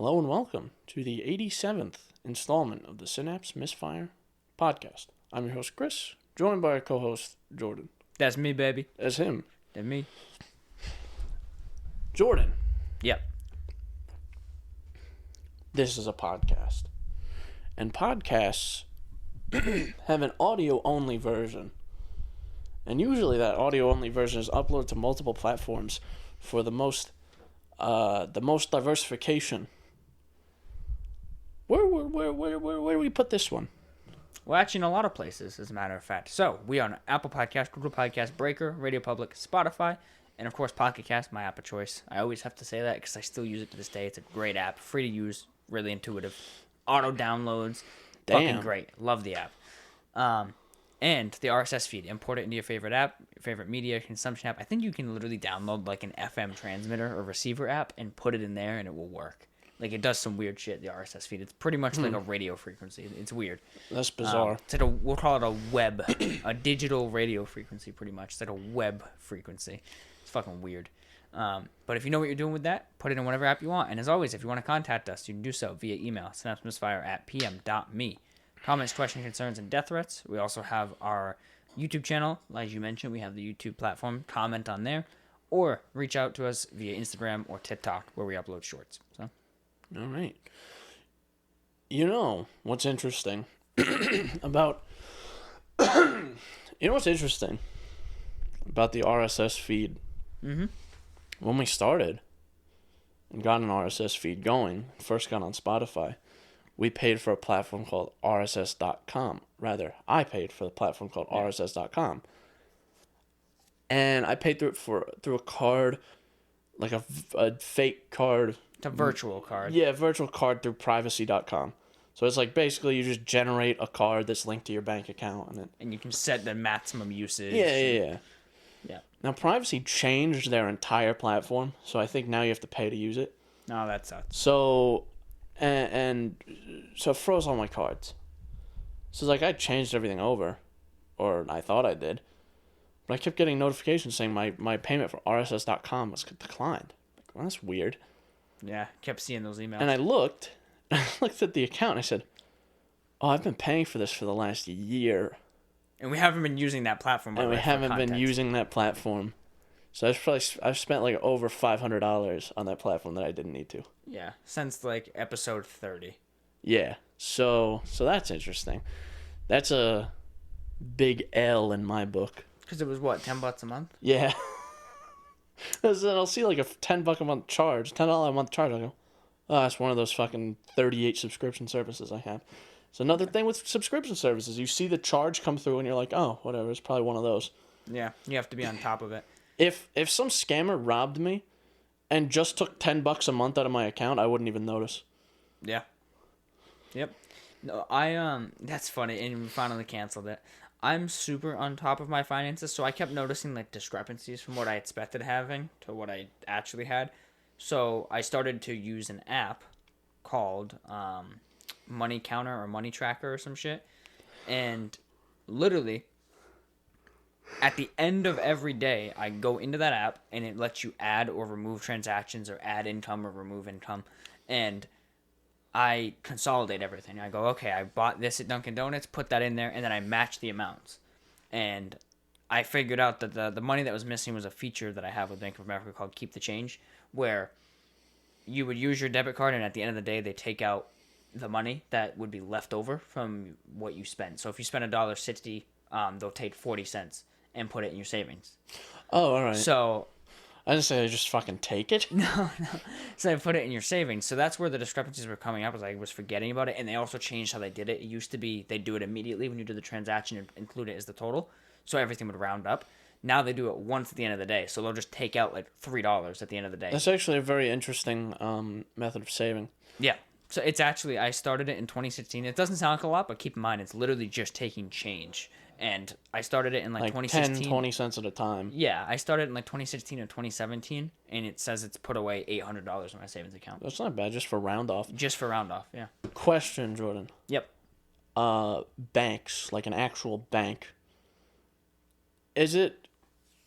Hello and welcome to the 87th installment of the Synapse Misfire Podcast. I'm your host, Chris, joined by our co-host, Jordan. That's me, baby. That's him. That's me. Jordan. Yep. This is a podcast. And podcasts have an audio-only version. And usually that audio-only version is uploaded to multiple platforms for the most diversification. Where do we put this one? Well, actually, in a lot of places, as a matter of fact. So, we are on Apple Podcast, Google Podcast, Breaker, Radio Public, Spotify, and of course, Pocket Cast, my app of choice. I always have to say that because I still use it to this day. It's a great app, free to use, really intuitive. Auto downloads, fucking great. Love the app. And the RSS feed. Import it into your favorite app, your favorite media consumption app. I think you can literally download like an FM transmitter or receiver app and put it in there, and it will work. Like, it does some weird shit, the RSS feed. It's pretty much like a radio frequency. It's weird. That's bizarre. It's like we'll call it a web, a digital radio frequency, pretty much. It's like a web frequency. It's fucking weird. But if you know what you're doing with that, put it in whatever app you want. And as always, if you want to contact us, you can do so via email, synapsemisfire@pm.me. Comments, questions, concerns, and death threats. We also have our YouTube channel. As you mentioned, we have the YouTube platform. Comment on there. Or reach out to us via Instagram or TikTok, where we upload shorts. So. All right. You know what's interesting about the RSS feed? Mm-hmm. When we started and got an RSS feed going, first got on Spotify, we paid for a platform called RSS.com. Rather, I paid for the platform called RSS.com. And I paid through a card, like a fake card. It's a virtual card. Yeah, virtual card through privacy.com. So it's like basically you just generate a card that's linked to your bank account. And you can set the maximum usage. Yeah. Yeah. Now, Privacy changed their entire platform, so I think now you have to pay to use it. No, that sucks. So, and so it froze all my cards. So it's like I changed everything over, or I thought I did. But I kept getting notifications saying my payment for RSS.com was declined. Like, well, that's weird. Yeah, kept seeing those emails. And I looked at the account and I said, oh, I've been paying for this for the last year. And we haven't been using that platform. And we haven't been using that platform. So I've spent like over $500 on that platform that I didn't need to. Yeah, since like episode 30. Yeah, so that's interesting. That's a big L in my book. Because it was what, $10 a month? Yeah. I'll see like a $10 a month charge, $10 a month charge. I'll go, oh, that's one of those fucking 38 subscription services I have. It's another thing with subscription services. You see the charge come through and you're like, oh, whatever. It's probably one of those. Yeah, you have to be on top of it. If some scammer robbed me and just took $10 a month out of my account, I wouldn't even notice. Yeah. Yep. No, that's funny, and we finally canceled it. I'm super on top of my finances, so I kept noticing like discrepancies from what I expected having to what I actually had. So I started to use an app called Money Counter or Money Tracker or some shit. And literally, at the end of every day, I go into that app and it lets you add or remove transactions or add income or remove income. And I consolidate everything. I go, okay, I bought this at Dunkin' Donuts, put that in there, and then I match the amounts. And I figured out that the money that was missing was a feature that I have with Bank of America called Keep the Change, where you would use your debit card, and at the end of the day, they take out the money that would be left over from what you spent. So if you spend $1.60, they'll take 40 cents and put it in your savings. Oh, all right. So I didn't say I just fucking take it. No. So I put it in your savings. So that's where the discrepancies were coming up. I was forgetting about it, and they also changed how they did it. It used to be they do it immediately when you do the transaction and include it as the total, so everything would round up. Now they do it once at the end of the day, so they'll just take out like $3 at the end of the day. That's actually a very interesting method of saving. Yeah. So it's actually, I started it in 2016. It doesn't sound like a lot, but keep in mind, it's literally just taking change. And I started it in like 2016. 10, 20 cents at a time. Yeah, I started in like 2016 or 2017, and it says it's put away $800 in my savings account. That's not bad, just for round off. Just for round off, yeah. Question, Jordan. Yep. Banks, like an actual bank. Do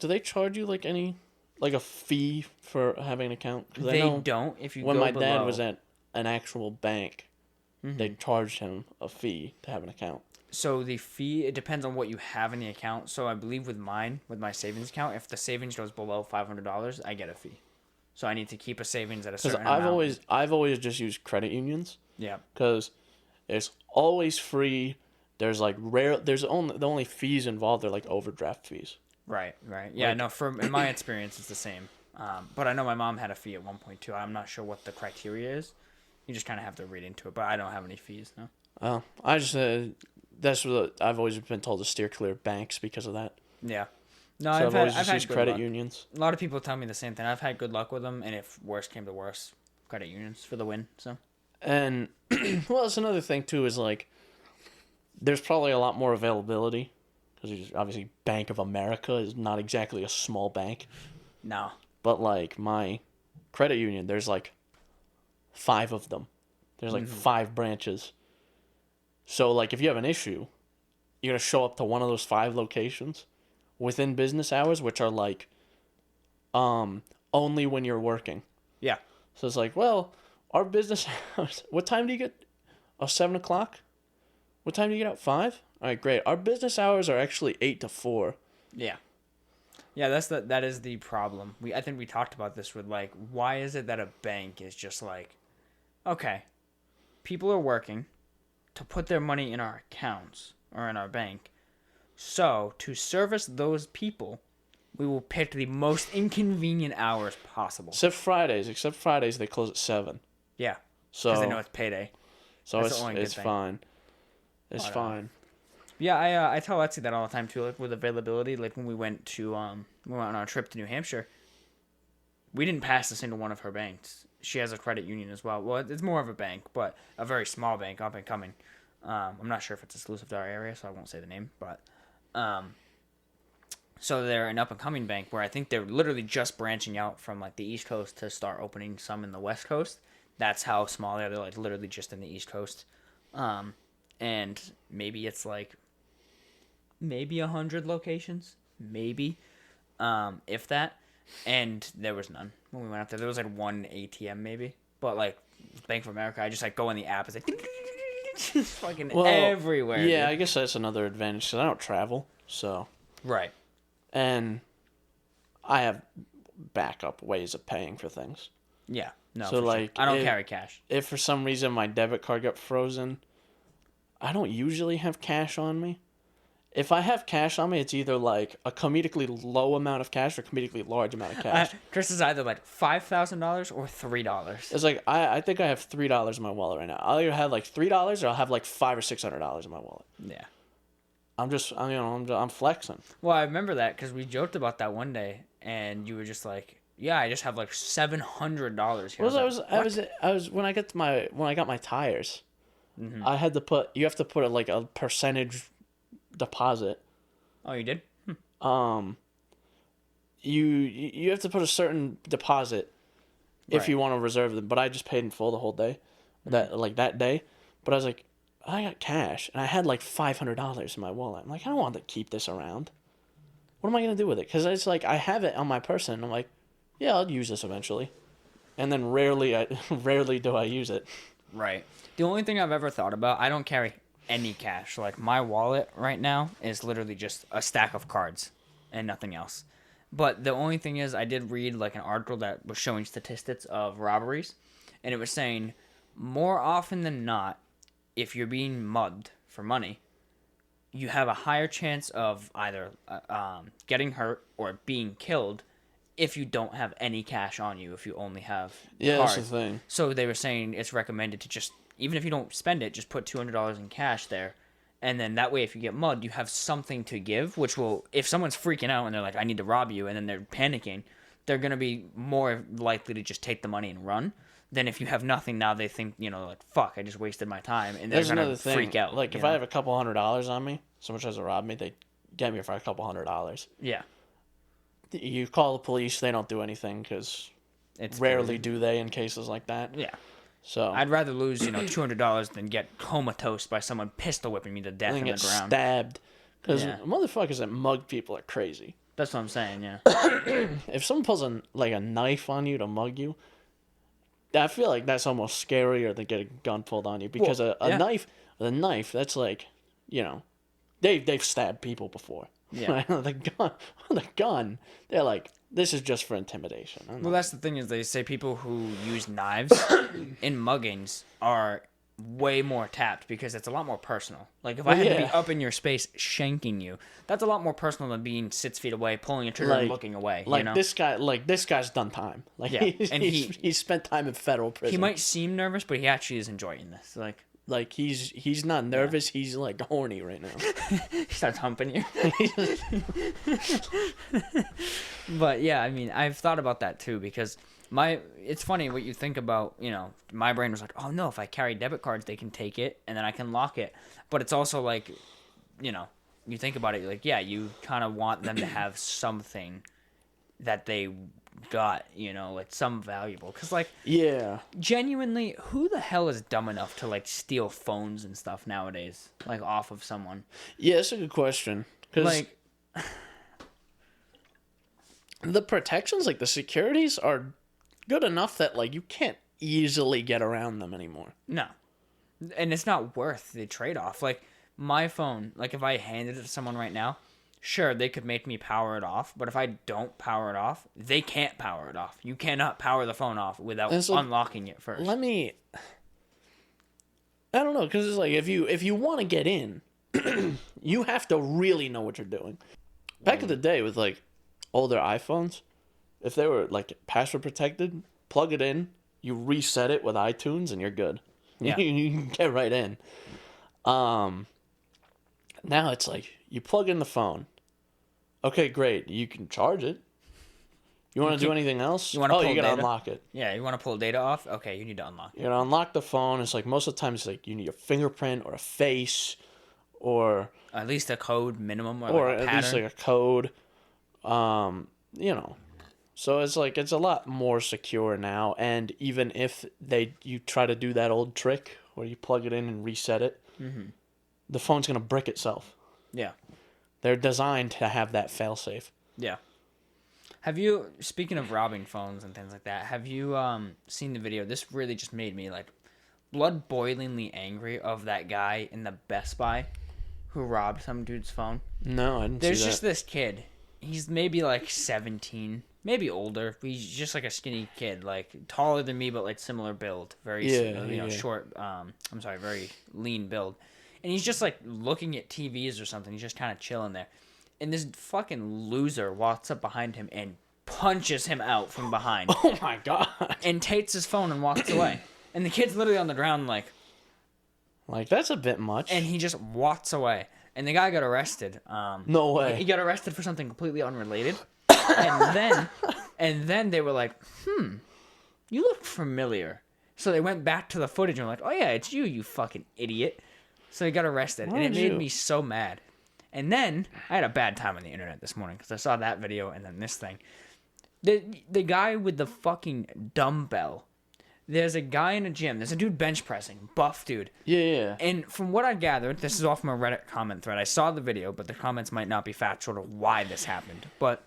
they charge you like a fee for having an account? They don't. If you when go my below. dad was at an actual bank, they charged him a fee to have an account. So the fee, it depends on what you have in the account. So I believe with my savings account, if the savings goes below $500, I get a fee. So I need to keep a savings at a certain amount. I've always just used credit unions. Yeah. Because it's always free. There's like the only fees involved are like overdraft fees. Right. Yeah, no, in my experience, it's the same. But I know my mom had a fee at 1.2. I'm not sure what the criteria is. You just kind of have to read into it, but I don't have any fees, no. Oh, I just that's what I've always been told to steer clear of banks because of that. Yeah. No, so I've had good credit luck. Unions. A lot of people tell me the same thing. I've had good luck with them, and if worse came to worse, credit unions for the win. So. And well, that's another thing too. Is like, there's probably a lot more availability because obviously Bank of America is not exactly a small bank. No. But like my credit union, there's like 5 of them. There's like 5 branches. So like if you have an issue, you're gonna show up to one of those 5 locations within business hours, which are like only when you're working. Yeah. So it's like, well, our business hours, what time do you get? 7 o'clock? What time do you get out? 5? All right, great. Our business hours are actually 8 to 4. Yeah. Yeah, that is the problem. I think we talked about this with like, why is it that a bank is just like, okay, people are working to put their money in our accounts or in our bank. So to service those people, we will pick the most inconvenient hours possible. Except Fridays, they close at 7. Yeah. So because they know it's payday. So it's fine. It's fine. Yeah, I tell Etsy that all the time too. Like with availability, like when we went on our trip to New Hampshire, we didn't pass a single one of her banks. She has a credit union as well. Well, it's more of a bank, but a very small bank, up and coming. I'm not sure if it's exclusive to our area, so I won't say the name. But so they're an up and coming bank where I think they're literally just branching out from like the East Coast to start opening some in the West Coast. That's how small they are. They're like literally just in the East Coast, and maybe it's like. Maybe 100 locations, maybe, if that, and there was none when we went up there. There was like one ATM maybe, but like Bank of America, I just like go in the app, it's like just fucking everywhere. Yeah, dude. I guess that's another advantage because I don't travel, so right, and I have backup ways of paying for things. Yeah, no, so like sure. I don't carry cash. If for some reason my debit card got frozen, I don't usually have cash on me. If I have cash on me, it's either like a comedically low amount of cash or a comedically large amount of cash. Chris is either like $5,000 or $3. It's like I think I have $3 in my wallet right now. I'll either have like $3 or I'll have like $500 or $600 in my wallet. Yeah, I'm flexing. Well, I remember that because we joked about that one day, and you were just like, "Yeah, I just have like $700 here." Well, I was when I got my tires, I had to put you have to put like a percentage deposit. Oh, you did? You have to put a certain deposit if you want to reserve them, but I just paid in full the whole day. That day. But I was like, I got cash and I had like $500 in my wallet. I'm like, I don't want to keep this around. What am I going to do with it? Cuz it's like I have it on my person and I'm like, yeah, I'll use this eventually. And then rarely do I use it. Right. The only thing I've ever thought about, I don't carry any cash. Like my wallet right now is literally just a stack of cards and nothing else. But the only thing is I did read like an article that was showing statistics of robberies, and it was saying more often than not, if you're being mugged for money, you have a higher chance of either getting hurt or being killed if you don't have any cash on you, if you only have cards. That's the thing. So they were saying it's recommended to just, even if you don't spend it, just put $200 in cash there. And then that way, if you get mugged, you have something to give, which will, if someone's freaking out and they're like, I need to rob you, and then they're panicking, they're going to be more likely to just take the money and run than if you have nothing. Now they think, like, fuck, I just wasted my time. And they're going to freak out. Like, if I have a couple $100 on me, someone tries to rob me, they get me for a couple $100. Yeah. You call the police, they don't do anything because rarely do they in cases like that. Yeah. So I'd rather lose, $200 than get comatose by someone pistol whipping me to death in the ground. Stabbed. Because motherfuckers that mug people are crazy. That's what I'm saying, yeah. If someone pulls a knife on you to mug you, I feel like that's almost scarier than getting a gun pulled on you because a knife, that's like, they've stabbed people before. Yeah. The gun, they're like, this is just for intimidation. Well, that's the thing is they say people who use knives in muggings are way more tapped because it's a lot more personal. Like if I had to be up in your space shanking you, that's a lot more personal than being 6 feet away, pulling a trigger and looking away. This guy's done time. Like he's spent time in federal prison. He might seem nervous, but he actually is enjoying this. Like he's not nervous. He's like horny right now. He starts humping you. But yeah, I mean, I've thought about that too because it's funny what you think about. My brain was like, oh no, if I carry debit cards, they can take it and then I can lock it. But it's also like, you think about it, like, yeah, you kind of want them to have something that they got, like some valuable. Because, like, genuinely, who the hell is dumb enough to, like, steal phones and stuff nowadays, like, off of someone? Yeah, that's a good question. Because the protections, like, the securities are good enough that, like, you can't easily get around them anymore. No. And it's not worth the trade-off. Like, my phone, like, if I handed it to someone right now, sure, they could make me power it off, but if I don't power it off, they can't power it off. You cannot power the phone off without unlocking it first. I don't know, because it's like, if you want to get in, you have to really know what you're doing. Back in the day with, like, older iPhones, if they were, like, password protected, plug it in, you reset it with iTunes, and you're good. Yeah. You can get right in. Now it's like, you plug in the phone. Okay, great. You can charge it. You want to do anything else? You want to pull you got to data? unlock it. Yeah, you want to pull data off? Okay, you need to unlock it. You got to unlock the phone. It's like, most of the time, it's like, you need a fingerprint or a face or... At least a code minimum or like a at least, like, a code. So it's like, it's a lot more secure now. And even if you try to do that old trick where you plug it in and reset it, the phone's going to brick itself. Yeah. They're designed to have that failsafe. Yeah. Have you, speaking of robbing phones and things like that, have you seen the video? This really just made me, like, blood-boilingly angry of that guy in the Best Buy who robbed some dude's phone. No, I didn't see that. There's just this kid. He's maybe, like, 17, maybe older. He's just, like, a skinny kid, like, taller than me, but, like, similar build. Very, short, very lean build. And he's just, like, looking at TVs or something. He's just kind of chilling there. And this fucking loser walks up behind him and punches him out from behind. Oh, my God. And takes his phone and walks away. And the kid's literally on the ground like... Like, that's a bit much. And he just walks away. And the guy got arrested. No way. He got arrested for something completely unrelated. and then they were like, you look familiar. So they went back to the footage and were like, oh, yeah, it's you fucking idiot. So he got arrested, and it made me so mad. And then, I had a bad time on the internet this morning, because I saw that video and then this thing. The guy with the fucking dumbbell. There's a guy in a gym. There's a dude bench pressing. Buff dude. Yeah. And from what I gathered, this is all from a Reddit comment thread. I saw the video, but the comments might not be factual to why this happened. But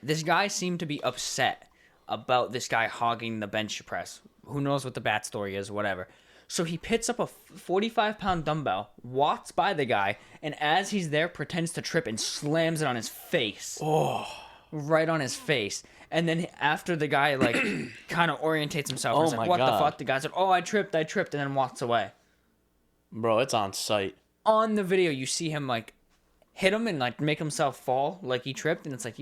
this guy seemed to be upset about this guy hogging the bench press. Who knows what the backstory is, whatever. So he picks up a 45-pound dumbbell, walks by the guy, and as he's there, pretends to trip and slams it on his face. Oh. Right on his face. And then after the guy, like, kind of orientates himself, and he's like, what the fuck? The guy's like, oh, I tripped, and then walks away. Bro, it's on sight. On the video, you see him, like, hit him and, like, make himself fall like he tripped, and it's like,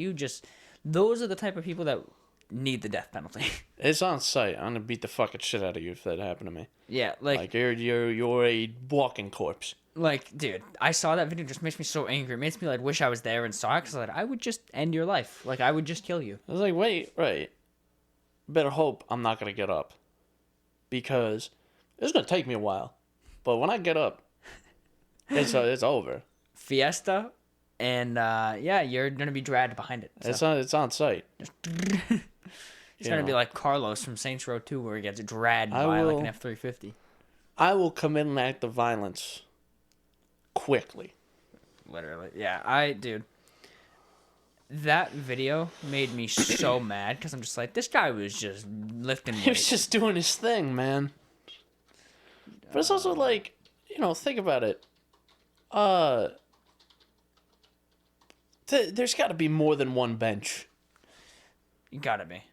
those are the type of people that need the death penalty. It's on sight. I'm gonna beat the fucking shit out of you if that happened to me. Yeah, like you're a walking corpse. Like, dude, I saw that video. It just makes me so angry. It makes me like wish I was there and saw it, because I would just end your life. Like, I would just kill you. I was like, wait, better hope I'm not gonna get up, because it's gonna take me a while. But when I get up, it's over. Fiesta, and you're gonna be dragged behind it. So. It's on sight. It's going to be like Carlos from Saints Row 2, where he gets dragged by like an F-350. I will commit an act of violence quickly. Literally. Yeah, dude. That video made me so mad because I'm just like, this guy was just lifting weights. He was just doing his thing, man. But it's also like, think about it. There's got to be more than one bench. You gotta be.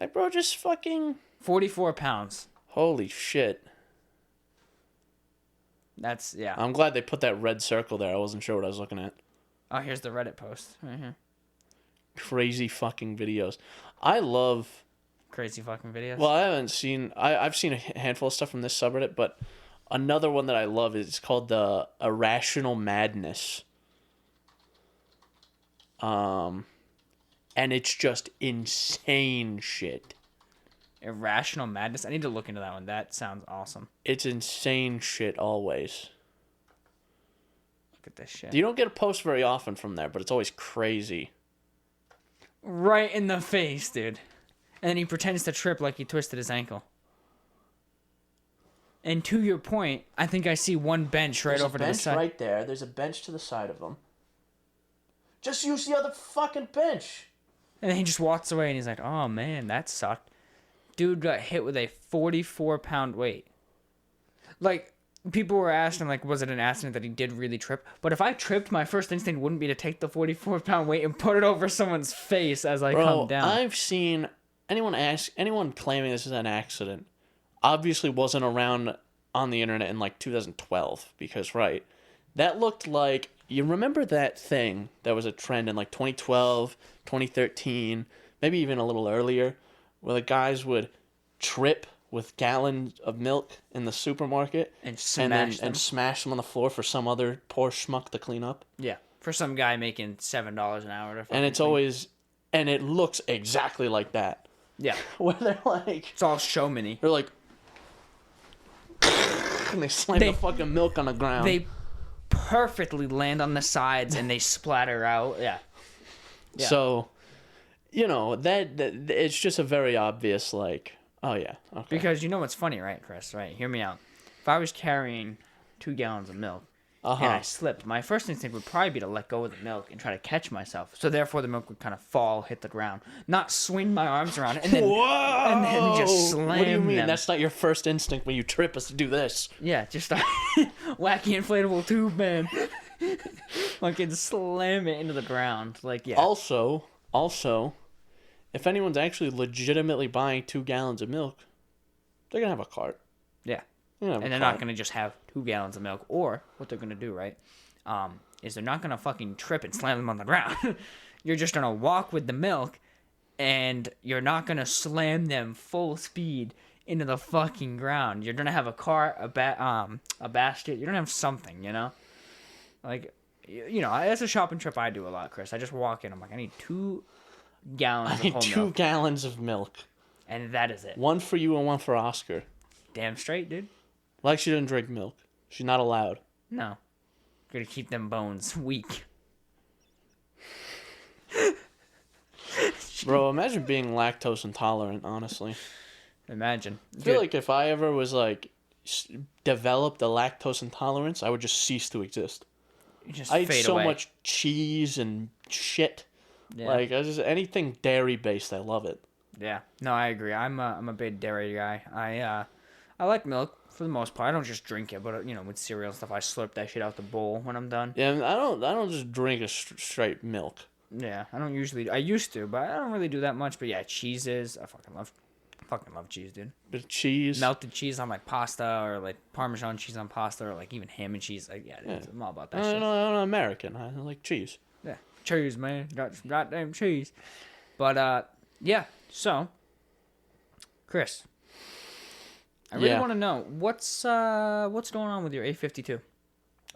Like, bro, just fucking... 44 pounds. Holy shit. That's, yeah. I'm glad they put that red circle there. I wasn't sure what I was looking at. Oh, here's the Reddit post right here. Crazy fucking videos. I love... Crazy fucking videos. Well, I haven't seen... I've seen a handful of stuff from this subreddit, but another one that I love is called the Irrational Madness. And it's just insane shit. Irrational Madness? I need to look into that one. That sounds awesome. It's insane shit always. Look at this shit. You don't get a post very often from there, but it's always crazy. Right in the face, dude. And then he pretends to trip like he twisted his ankle. And to your point, I think I see one bench right over to the side. Right there. There's a bench to the side of him. Just use the other fucking bench. And then he just walks away and he's like, oh man, that sucked. Dude got hit with a 44-pound weight. Like, people were asking, like, was it an accident that he did really trip? But if I tripped, my first instinct wouldn't be to take the 44-pound weight and put it over someone's face as I come down. I've seen anyone claiming this is an accident obviously wasn't around on the internet in, like, 2012. Because, right, that looked like... You remember that thing that was a trend in, like, 2012, 2013, maybe even a little earlier, where the guys would trip with gallons of milk in the supermarket and smash them on the floor for some other poor schmuck to clean up? Yeah, for some guy making $7 an hour. And it's always... And it looks exactly like that. Yeah. Where they're like... It's all showmany. They're like... and they slam the fucking milk on the ground. They perfectly land on the sides and they splatter out. Yeah. So, that it's just a very obvious, like, oh yeah, okay. Because you know what's funny, right, Chris? Right, hear me out. If I was carrying 2 gallons of milk and I slipped, my first instinct would probably be to let go of the milk and try to catch myself. So therefore, the milk would kind of fall, hit the ground, not swing my arms around it, and then just slam. What do you mean? them. That's not your first instinct when you trip is to do this. Yeah, just wacky inflatable tube, man. Fucking slam it into the ground, like yeah. Also, if anyone's actually legitimately buying 2 gallons of milk, they're gonna have a cart. Yeah. And they're not going to just have 2 gallons of milk. Or what they're going to do, right, is they're not going to fucking trip and slam them on the ground. You're just going to walk with the milk, and you're not going to slam them full speed into the fucking ground. You're going to have a cart, a basket. You're going to have something, Like, that's a shopping trip I do a lot, Chris. I just walk in. I'm like, I need 2 gallons of whole milk. 2 gallons of milk. And that is it. One for you and one for Oscar. Damn straight, dude. Like she didn't drink milk. She's not allowed. No. Gotta keep them bones weak. Bro, imagine being lactose intolerant, honestly. Imagine. I feel like if I ever was, like, developed a lactose intolerance, I would just cease to exist. I eat so much cheese and shit. Yeah. Like, anything dairy-based, I love it. Yeah. No, I agree. I'm a big dairy guy. I like milk for the most part. I don't just drink it, but with cereal and stuff, I slurp that shit out the bowl when I'm done. Yeah, I don't just drink a straight milk. Yeah, I don't usually. I used to, but I don't really do that much. But yeah, cheeses. I fucking love cheese, dude. But cheese, melted cheese on like pasta, or like Parmesan cheese on pasta, or like even ham and cheese. Like yeah. I'm all about that shit. I'm American. I like cheese. Yeah, cheese, man. Got some goddamn cheese. But yeah. So, Chris. I really want to know what's going on with your A52.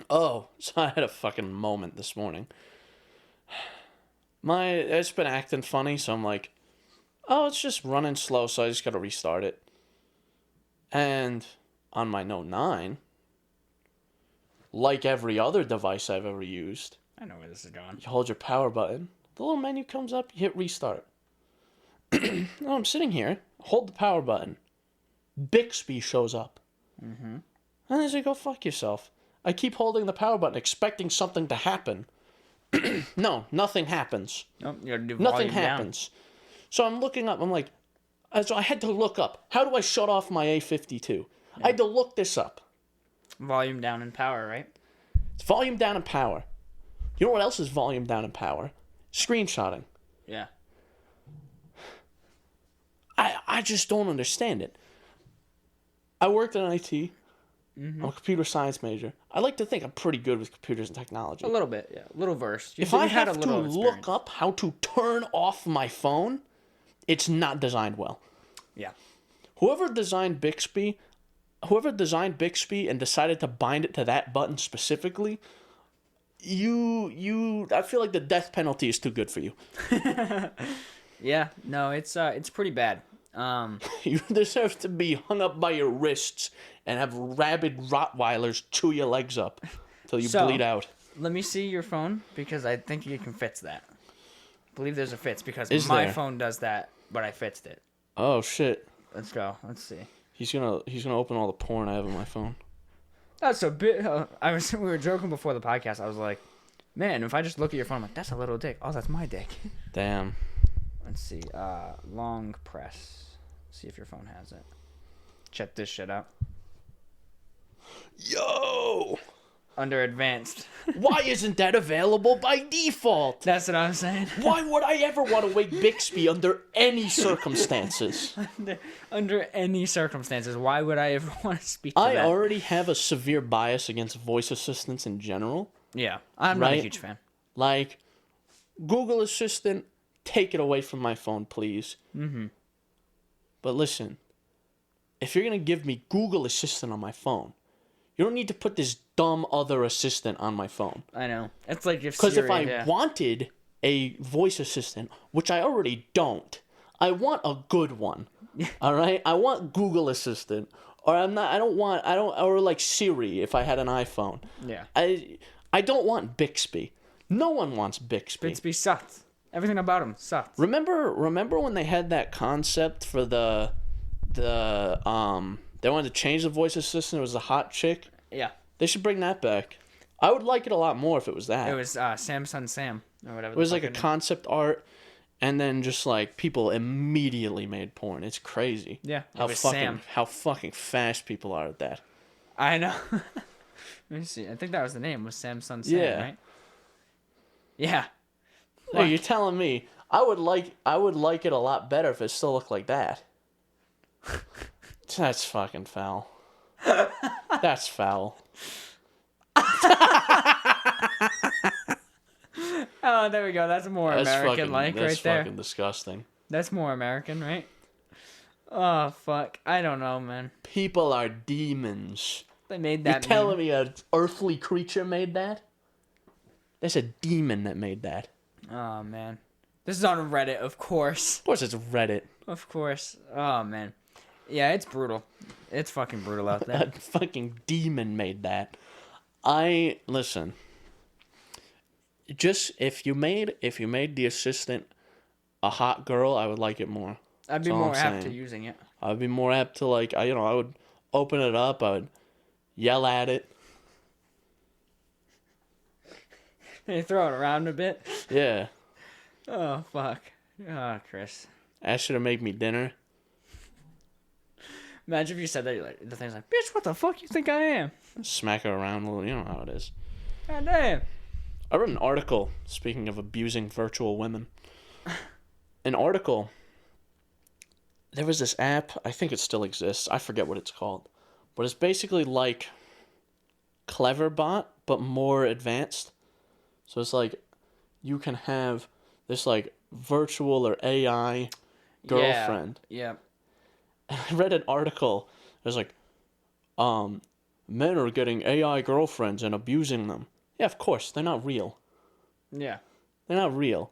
Oh, so I had a fucking moment this morning. It's been acting funny, so I'm like, oh, it's just running slow, so I just gotta restart it. And on my Note 9, like every other device I've ever used, I know where this is going. You hold your power button, the little menu comes up, you hit restart. I'm sitting here, hold the power button. Bixby shows up. Mm-hmm. And I say, go fuck yourself. I keep holding the power button, expecting something to happen. No, nothing happens. Nope, you gotta do Nothing volume happens. So I'm looking up. I'm like, so I had to look up. How do I shut off my A52? I had to look this up. down. Volume down and power, right? It's volume down and power. You know what else is volume down and power? Screenshotting. Yeah. I just don't understand it. I worked in IT. I'm a computer science major. I like to think I'm pretty good with computers and technology. A little bit, yeah. A little versed. If I have to look up how to turn off my phone, it's not designed well. Yeah. Whoever designed Bixby and decided to bind it to that button specifically, I feel like the death penalty is too good for you. Yeah, no, it's pretty bad. You deserve to be hung up by your wrists and have rabid Rottweilers chew your legs up till you bleed out. Let me see your phone because I think you can fix that. I believe there's a fix because my phone does that, but I fixed it. Oh shit. Let's go. Let's see. He's gonna open all the porn I have on my phone. That's a bit. We were joking before the podcast. I was like, man, if I just look at your phone, I'm like, that's a little dick. Oh, that's my dick. Damn. Let's see. Long press. See if your phone has it. Check this shit out. Yo! Under advanced. Why isn't that available by default? That's what I'm saying. Why would I ever want to wake Bixby under any circumstances? Under any circumstances, why would I ever want to speak to that? I already have a severe bias against voice assistants in general. Yeah, I'm not a huge fan. Like, Google Assistant, take it away from my phone, please. Mm-hmm. But listen, if you're going to give me Google Assistant on my phone, you don't need to put this dumb other assistant on my phone. I know. It's like if Because if I wanted a voice assistant, which I already don't, I want a good one. All right? I want Google Assistant. Or or like Siri if I had an iPhone. Yeah. I don't want Bixby. No one wants Bixby. Bixby sucked. Everything about him sucked. Remember when they had that concept for the they wanted to change the voice assistant. It was a hot chick. Yeah. They should bring that back. I would like it a lot more if it was that. It was Samsung Sam or whatever. It was like a concept art, and then just like people immediately made porn. It's crazy. Yeah. How fucking fast people are at that. I know. Let me see. I think that was the name. Was Samsung Sam, right? Yeah. No, you're telling me I would like it a lot better if it still looked like that. That's fucking foul. That's foul. Oh, there we go. That's more American-like right there. That's fucking disgusting. That's more American, right? Oh, fuck. I don't know, man. People are demons. They made that. You're telling me an earthly creature made that? That's a demon that made that. Oh, man. This is on Reddit, of course. Of course it's Reddit. Of course. Oh, man. Yeah, it's brutal. It's fucking brutal out there. A fucking demon made that. Listen. Just if you made the assistant a hot girl, I would like it more. I'd be more apt to using it. I'd be more apt to I would open it up, I would yell at it. You throw it around a bit? Yeah. Oh, fuck. Oh, Chris. Ask her to make me dinner. Imagine if you said that, you're like, the thing's like, bitch, what the fuck you think I am? Smack her around a little, you know how it is. God damn. I read an article, speaking of abusing virtual women. An article. There was this app, I think it still exists, I forget what it's called. But it's basically like Cleverbot, but more advanced. So it's like, you can have this like virtual or AI girlfriend. Yeah. I read an article. It was like, men are getting AI girlfriends and abusing them. Yeah, of course. They're not real. Yeah. They're not real.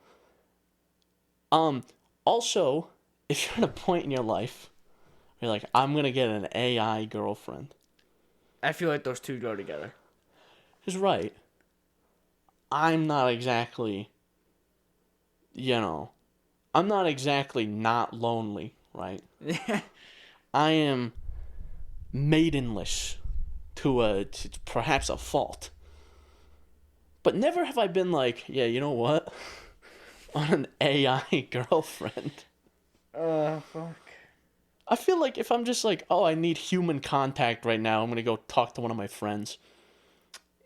Also, if you're at a point in your life where you're like, I'm going to get an AI girlfriend. I feel like those two go together. He's right. I'm not exactly, I'm not exactly not lonely, right? I am maidenless to perhaps a fault. But never have I been like, yeah, you know what? On an AI girlfriend. Fuck. I feel like if I'm just like, oh, I need human contact right now, I'm gonna go talk to one of my friends.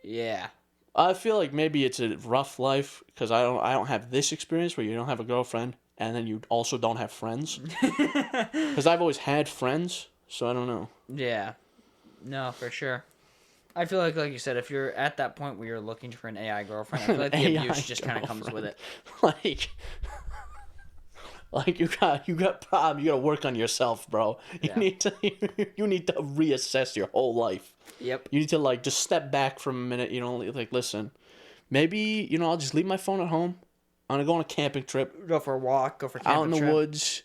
Yeah. I feel like maybe it's a rough life because I don't have this experience where you don't have a girlfriend and then you also don't have friends. Because I've always had friends, so I don't know. Yeah. No, for sure. I feel like you said, if you're at that point where you're looking for an AI girlfriend, I feel like the AI abuse just kind of comes with it. Like you got problem. You gotta work on yourself, bro. Yeah. You need to reassess your whole life. Yep. You need to like just step back for a minute. You know, like listen, maybe I'll just leave my phone at home. I'm gonna go on a camping trip. Go for a walk. Go for a camping out in the trip. woods.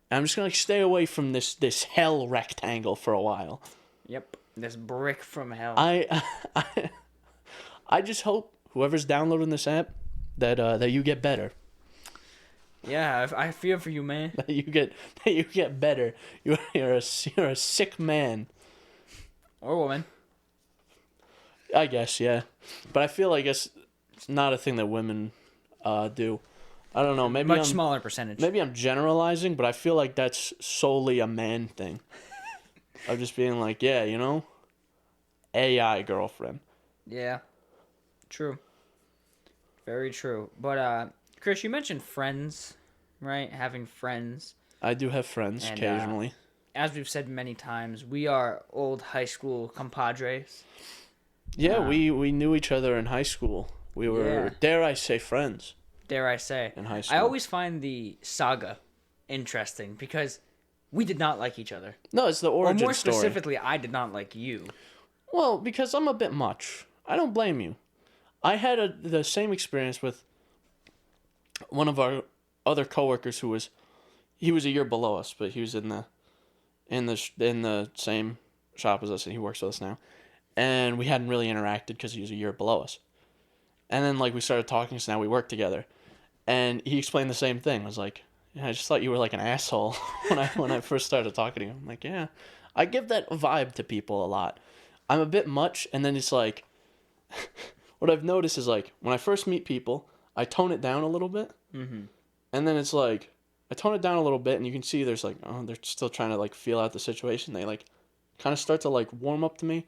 And I'm just gonna like stay away from this hell rectangle for a while. Yep. This brick from hell. I just hope whoever's downloading this app that you get better. Yeah, I feel for you, man. That you get better. You're a sick man. Or woman. I guess, yeah. But I feel like it's not a thing that women do. I don't know. Maybe Much smaller percentage. Maybe I'm generalizing, but I feel like that's solely a man thing. Of just being like, yeah, AI girlfriend. Yeah. True. Very true. But Chris, you mentioned friends, right? Having friends. I do have friends occasionally. As we've said many times, we are old high school compadres. Yeah, we knew each other in high school. We were, dare I say, friends. Dare I say. In high school. I always find the saga interesting because we did not like each other. No, it's the origin story. Or more specifically, I did not like you. Well, because I'm a bit much. I don't blame you. I had the same experience with one of our other coworkers he was a year below us, but he was in the same shop as us, and he works with us now. And we hadn't really interacted because he was a year below us. And then like we started talking, so now we work together. And he explained the same thing. I was like, yeah, I just thought you were like an asshole when I first started talking to him. I'm like, yeah, I give that vibe to people a lot. I'm a bit much, and then it's like, what I've noticed is like when I first meet people, I tone it down a little bit, and then it's like I tone it down a little bit, and you can see there's like, oh, they're still trying to like feel out the situation. They like kind of start to like warm up to me,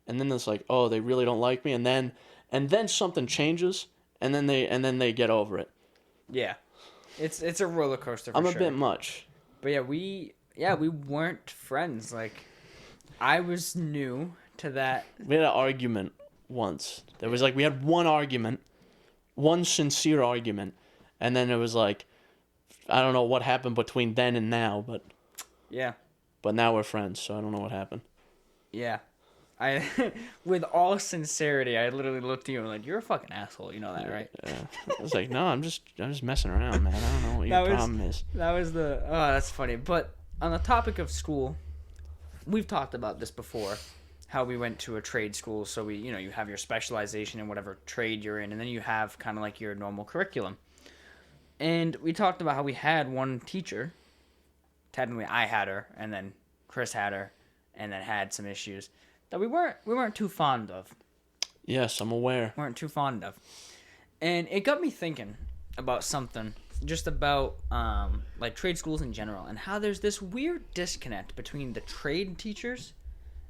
and then it's like, oh, they really don't like me, and then something changes, and then they get over it. Yeah, it's a roller coaster. For I'm sure. a bit much. But yeah, we weren't friends. Like, I was new to that. We had an argument once. There was like we had one argument, one sincere argument, and then it was like, I don't know what happened between then and now, but yeah. But now we're friends, so I don't know what happened. Yeah. With all sincerity, I literally looked at you and like, you're a fucking asshole. You know that, right? Yeah. I was like, no, I'm just messing around, man. I don't know what your problem is. That was that's funny. But on the topic of school, we've talked about this before, how we went to a trade school. So we, you have your specialization in whatever trade you're in, and then you have kind of like your normal curriculum. And we talked about how we had one teacher. Technically, I had her, and then Chris had her, and then had some issues that we weren't too fond of. Yes, I'm aware. Weren't too fond of. And it got me thinking about something, just about like trade schools in general, and how there's this weird disconnect between the trade teachers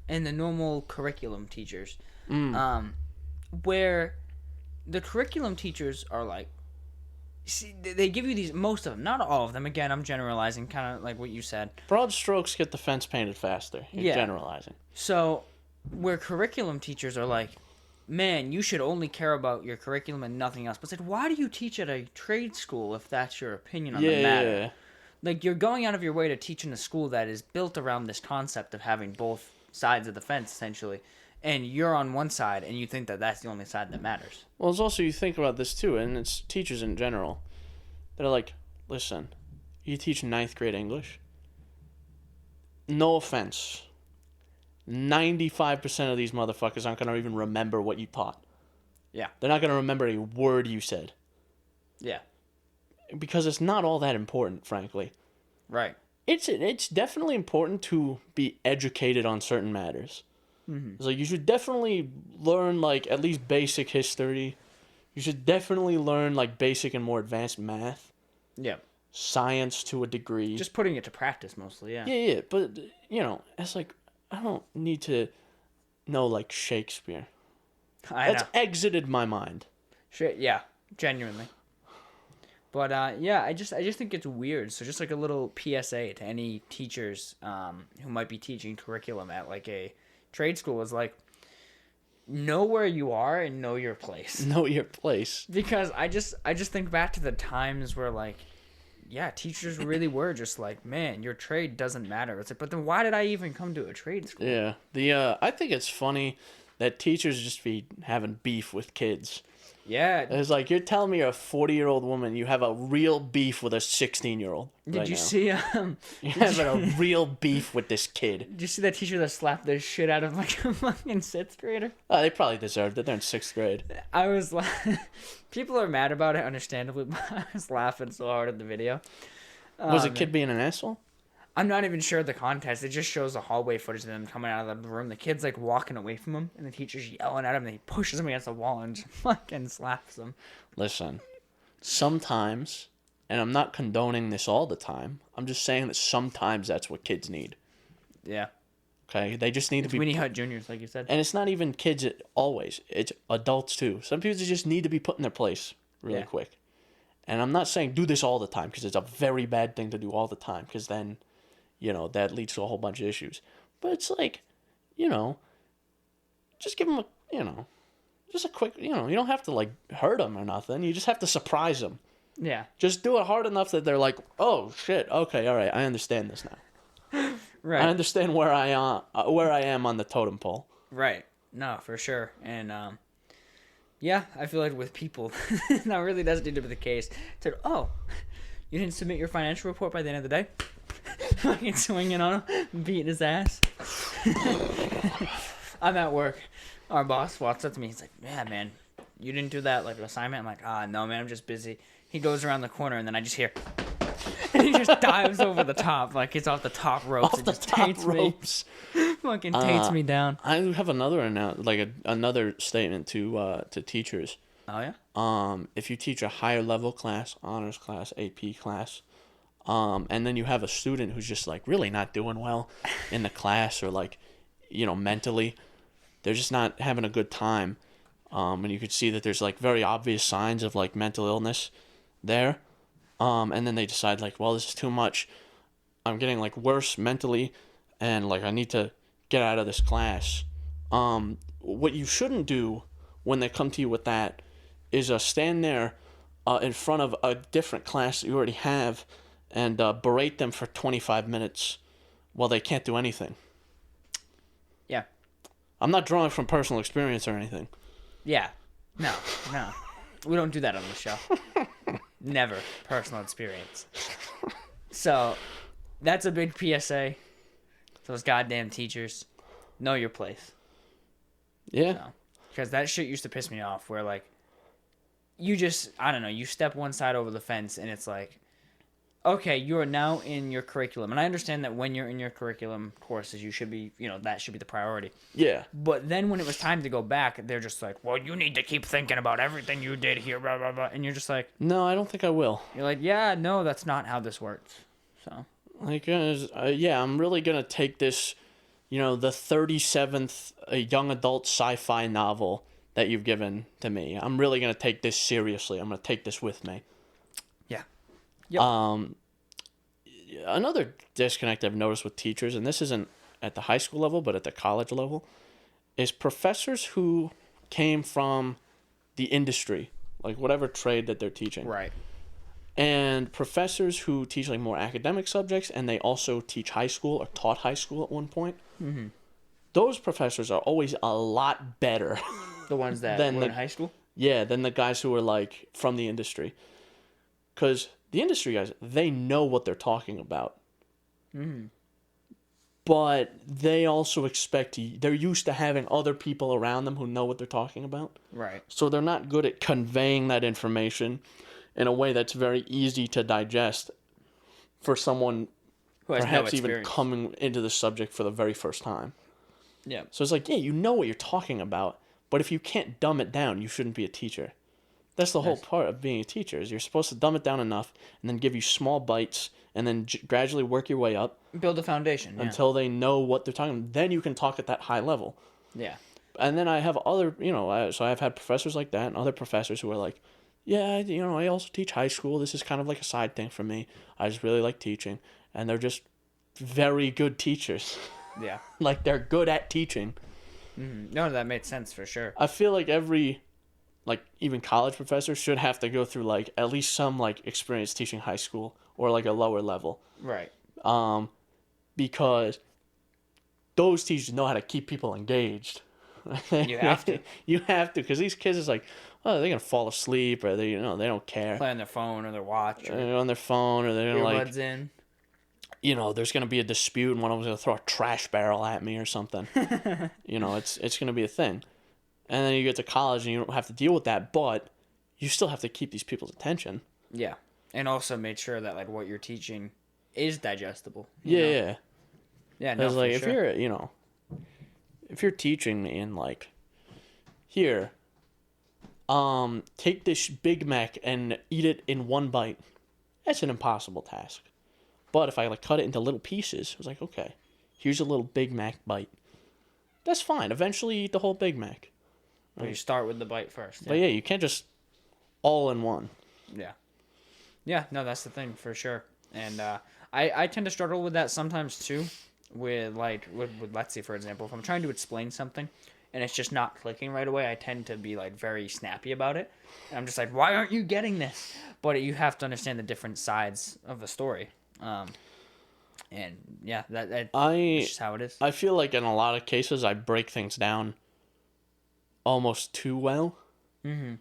and the normal curriculum teachers. Where the curriculum teachers are like, see, they give you these, most of them, not all of them. Again, I'm generalizing, kind of like what you said. Broad strokes get the fence painted faster. You're generalizing. So, where curriculum teachers are like, man, you should only care about your curriculum and nothing else. But it's like, why do you teach at a trade school if that's your opinion on the matter? Yeah. Like, you're going out of your way to teach in a school that is built around this concept of having both sides of the fence, essentially. And you're on one side, and you think that that's the only side that matters. Well, it's also, you think about this too, and it's teachers in general. They're like, listen, you teach 9th grade English? No offense. 95% of these motherfuckers aren't going to even remember what you taught. Yeah. They're not going to remember a word you said. Yeah. Because it's not all that important, frankly. Right. It's definitely important to be educated on certain matters. Mm-hmm. It's like you should definitely learn like at least basic history. You should definitely learn like basic and more advanced math, Yeah. science to a degree. Just putting it to practice mostly, yeah. Yeah, but it's like I don't need to know like Shakespeare. That's exited my mind. Shit, yeah, genuinely. But I just think it's weird. So just like a little PSA to any teachers who might be teaching curriculum at like a trade school is like, know where you are and know your place. Know your place. Because I just think back to the times where like, yeah, teachers really were just like, man, your trade doesn't matter. It's like, but then why did I even come to a trade school? Yeah, I think it's funny that teachers just be having beef with kids. Yeah. It's like, you're telling me you're a 40-year-old woman, you have a real beef with a 16-year-old. Did you see you're having a real beef with this kid. Did you see that teacher that slapped the shit out of like a fucking 6th grader? Oh, they probably deserved it. They're in 6th grade. I was people are mad about it, understandably, but I was laughing so hard at the video. Was the kid being an asshole? I'm not even sure of the context. It just shows the hallway footage of them coming out of the room. The kid's like walking away from him, and the teacher's yelling at him, and he pushes him against the wall and just fucking slaps him. Listen, sometimes, and I'm not condoning this all the time, I'm just saying that sometimes that's what kids need. Yeah. Okay? They just need to be... Winnie Hut Juniors, like you said. And it's not even kids always. It's adults, too. Some people just need to be put in their place really quick. And I'm not saying do this all the time, because it's a very bad thing to do all the time, because then... that leads to a whole bunch of issues. But it's like, just give them just a quick, you don't have to, like, hurt them or nothing. You just have to surprise them. Yeah. Just do it hard enough that they're like, oh, shit, okay, all right, I understand this now. Right. I understand where I am on the totem pole. Right. No, for sure. And, yeah, I feel like with people, that really does need to be the case. Said, oh, you didn't submit your financial report by the end of the day? Fucking swinging on him, beating his ass. I'm at work. Our boss walks up to me. He's like, "Yeah, man, you didn't do that like assignment." I'm like, no, man, I'm just busy. He goes around the corner, and then I just hear, and he just dives over the top, like he's off the top ropes. Off the top ropes. Fucking tates me down. I have another another statement to teachers. Oh yeah. If you teach a higher level class, honors class, AP class. And then you have a student who's just like really not doing well in the class or like, mentally, they're just not having a good time. And you could see that there's like very obvious signs of like mental illness there. And then they decide like, well, this is too much. I'm getting like worse mentally and like I need to get out of this class. What you shouldn't do when they come to you with that is stand there in front of a different class that you already have and berate them for 25 minutes while they can't do anything. Yeah. I'm not drawing from personal experience or anything. Yeah. No. We don't do that on the show. Never personal experience. So, that's a big PSA. Those goddamn teachers. Know your place. Yeah. Because that shit used to piss me off where, like, you just, I don't know, you step one side over the fence and it's like, okay, you are now in your curriculum. And I understand that when you're in your curriculum courses, you should be, that should be the priority. Yeah. But then when it was time to go back, they're just like, well, you need to keep thinking about everything you did here, blah, blah, blah. And you're just like... No, I don't think I will. You're like, yeah, no, that's not how this works. So... Like, I'm really going to take this, the 37th young adult sci-fi novel that you've given to me. I'm really going to take this seriously. I'm going to take this with me. Yeah. Yep. Another disconnect I've noticed with teachers, and this isn't at the high school level, but at the college level, is professors who came from the industry, like whatever trade that they're teaching. Right. And professors who teach like more academic subjects, and they also teach high school or taught high school at one point. Mm-hmm. Those professors are always a lot better. The ones that were in high school? Yeah, than the guys who are like from the industry. Because the industry guys, they know what they're talking about. Mm-hmm. But they also they're used to having other people around them who know what they're talking about. Right. So they're not good at conveying that information in a way that's very easy to digest for someone who has perhaps even coming into the subject for the very first time. Yeah. So it's like, yeah, you know what you're talking about, but if you can't dumb it down, you shouldn't be a teacher. That's the whole part of being a teacher, is you're supposed to dumb it down enough and then give you small bites and then gradually work your way up. Build a foundation, until they know what they're talking about. Then you can talk at that high level. Yeah. And then I have other, so I've had professors like that and other professors who are like, yeah, I also teach high school. This is kind of like a side thing for me. I just really like teaching. And they're just very good teachers. Yeah. Like, they're good at teaching. Mm-hmm. No, that made sense for sure. I feel like every, like, even college professor should have to go through, like, at least some, like, experience teaching high school or, like, a lower level. Right. Because those teachers know how to keep people engaged. You have to. You have to, because these kids is like, oh, they're going to fall asleep, or they don't care. Play on their phone or their watch. Or on their phone, or they're going to, earbuds in. There's going to be a dispute, and one of them's going to throw a trash barrel at me or something. It's going to be a thing. And then you get to college, and you don't have to deal with that, but you still have to keep these people's attention. Yeah. And also make sure that, like, what you're teaching is digestible. Yeah. Yeah, no, like, for sure. if you're teaching me and, like, here, take this Big Mac and eat it in one bite, that's an impossible task. But if I, like, cut it into little pieces, I was like, okay, here's a little Big Mac bite. That's fine. Eventually, you eat the whole Big Mac. Right? But you start with the bite first. Yeah. But, you can't just all in one. Yeah. Yeah, no, that's the thing, for sure. And I tend to struggle with that sometimes, too. With let's see, for example, if I'm trying to explain something and it's just not clicking right away, I tend to be, like, very snappy about it. And I'm just like, why aren't you getting this? But you have to understand the different sides of the story. And yeah, that's just how it is. I feel like in a lot of cases I break things down almost too well. Mm-hmm.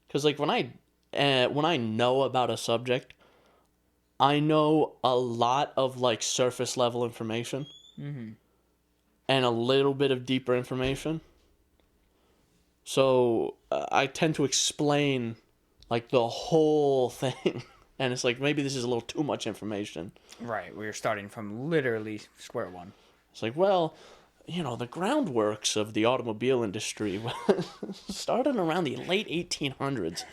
Because, like, when I know about a subject, I know a lot of, like, surface level information. Mm-hmm. And a little bit of deeper information. So I tend to explain, like, the whole thing. And it's like, maybe this is a little too much information. Right, we're starting from literally square one. It's like, well, the groundworks of the automobile industry started around the late 1800s.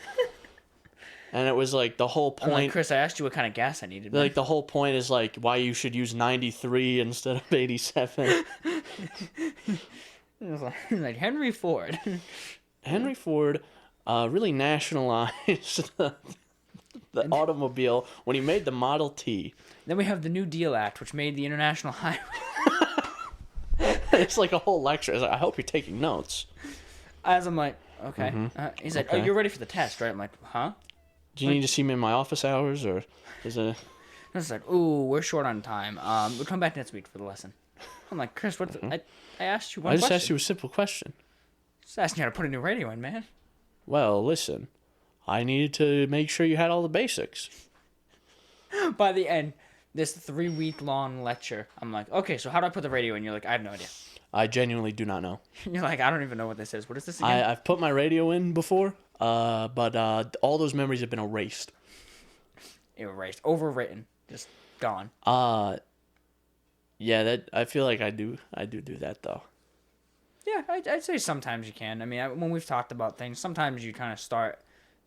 And it was like the whole point. I'm like, Chris, I asked you what kind of gas I needed. Like, the whole point is, like, why you should use 93 instead of 87. It was like Henry Ford. Henry Ford really nationalized the automobile when he made the Model T. Then we have the New Deal Act, which made the International Highway. It's like a whole lecture. It's like, I hope you're taking notes. As I'm like, okay. Mm-hmm. He's like, okay. Oh, you're ready for the test, right? I'm like, huh? Do you need to see me in my office hours, or is it? I was like, ooh, we're short on time. We'll come back next week for the lesson. I'm like, Chris, what? Mm-hmm. I asked you one question. I just asked you a simple question. Just asked you how to put a new radio in, man. Well, listen, I needed to make sure you had all the basics. By the end, this 3-week-long lecture, I'm like, okay, so how do I put the radio in? You're like, I have no idea. I genuinely do not know. You're like, I don't even know what this is. What is this again? I've put my radio in before, but all those memories have been erased. Erased. Overwritten. Just gone. Yeah, that I feel like I do that, though. Yeah, I'd say sometimes you can. I mean, when we've talked about things, sometimes you kind of start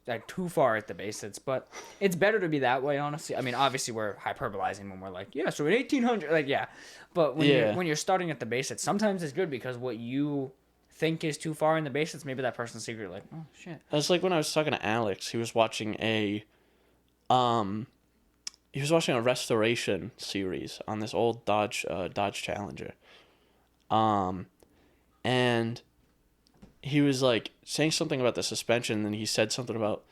like too far at the basics, but it's better to be that way, honestly. I mean, obviously we're hyperbolizing when we're like, yeah, so in 1800, like, yeah. But when you're starting at the basics, sometimes it's good because what you think is too far in the basics, maybe that person's secret, like, oh shit. It's like when I was talking to Alex, he was watching a restoration series on this old Dodge Challenger. And he was, like, saying something about the suspension, and he said something about,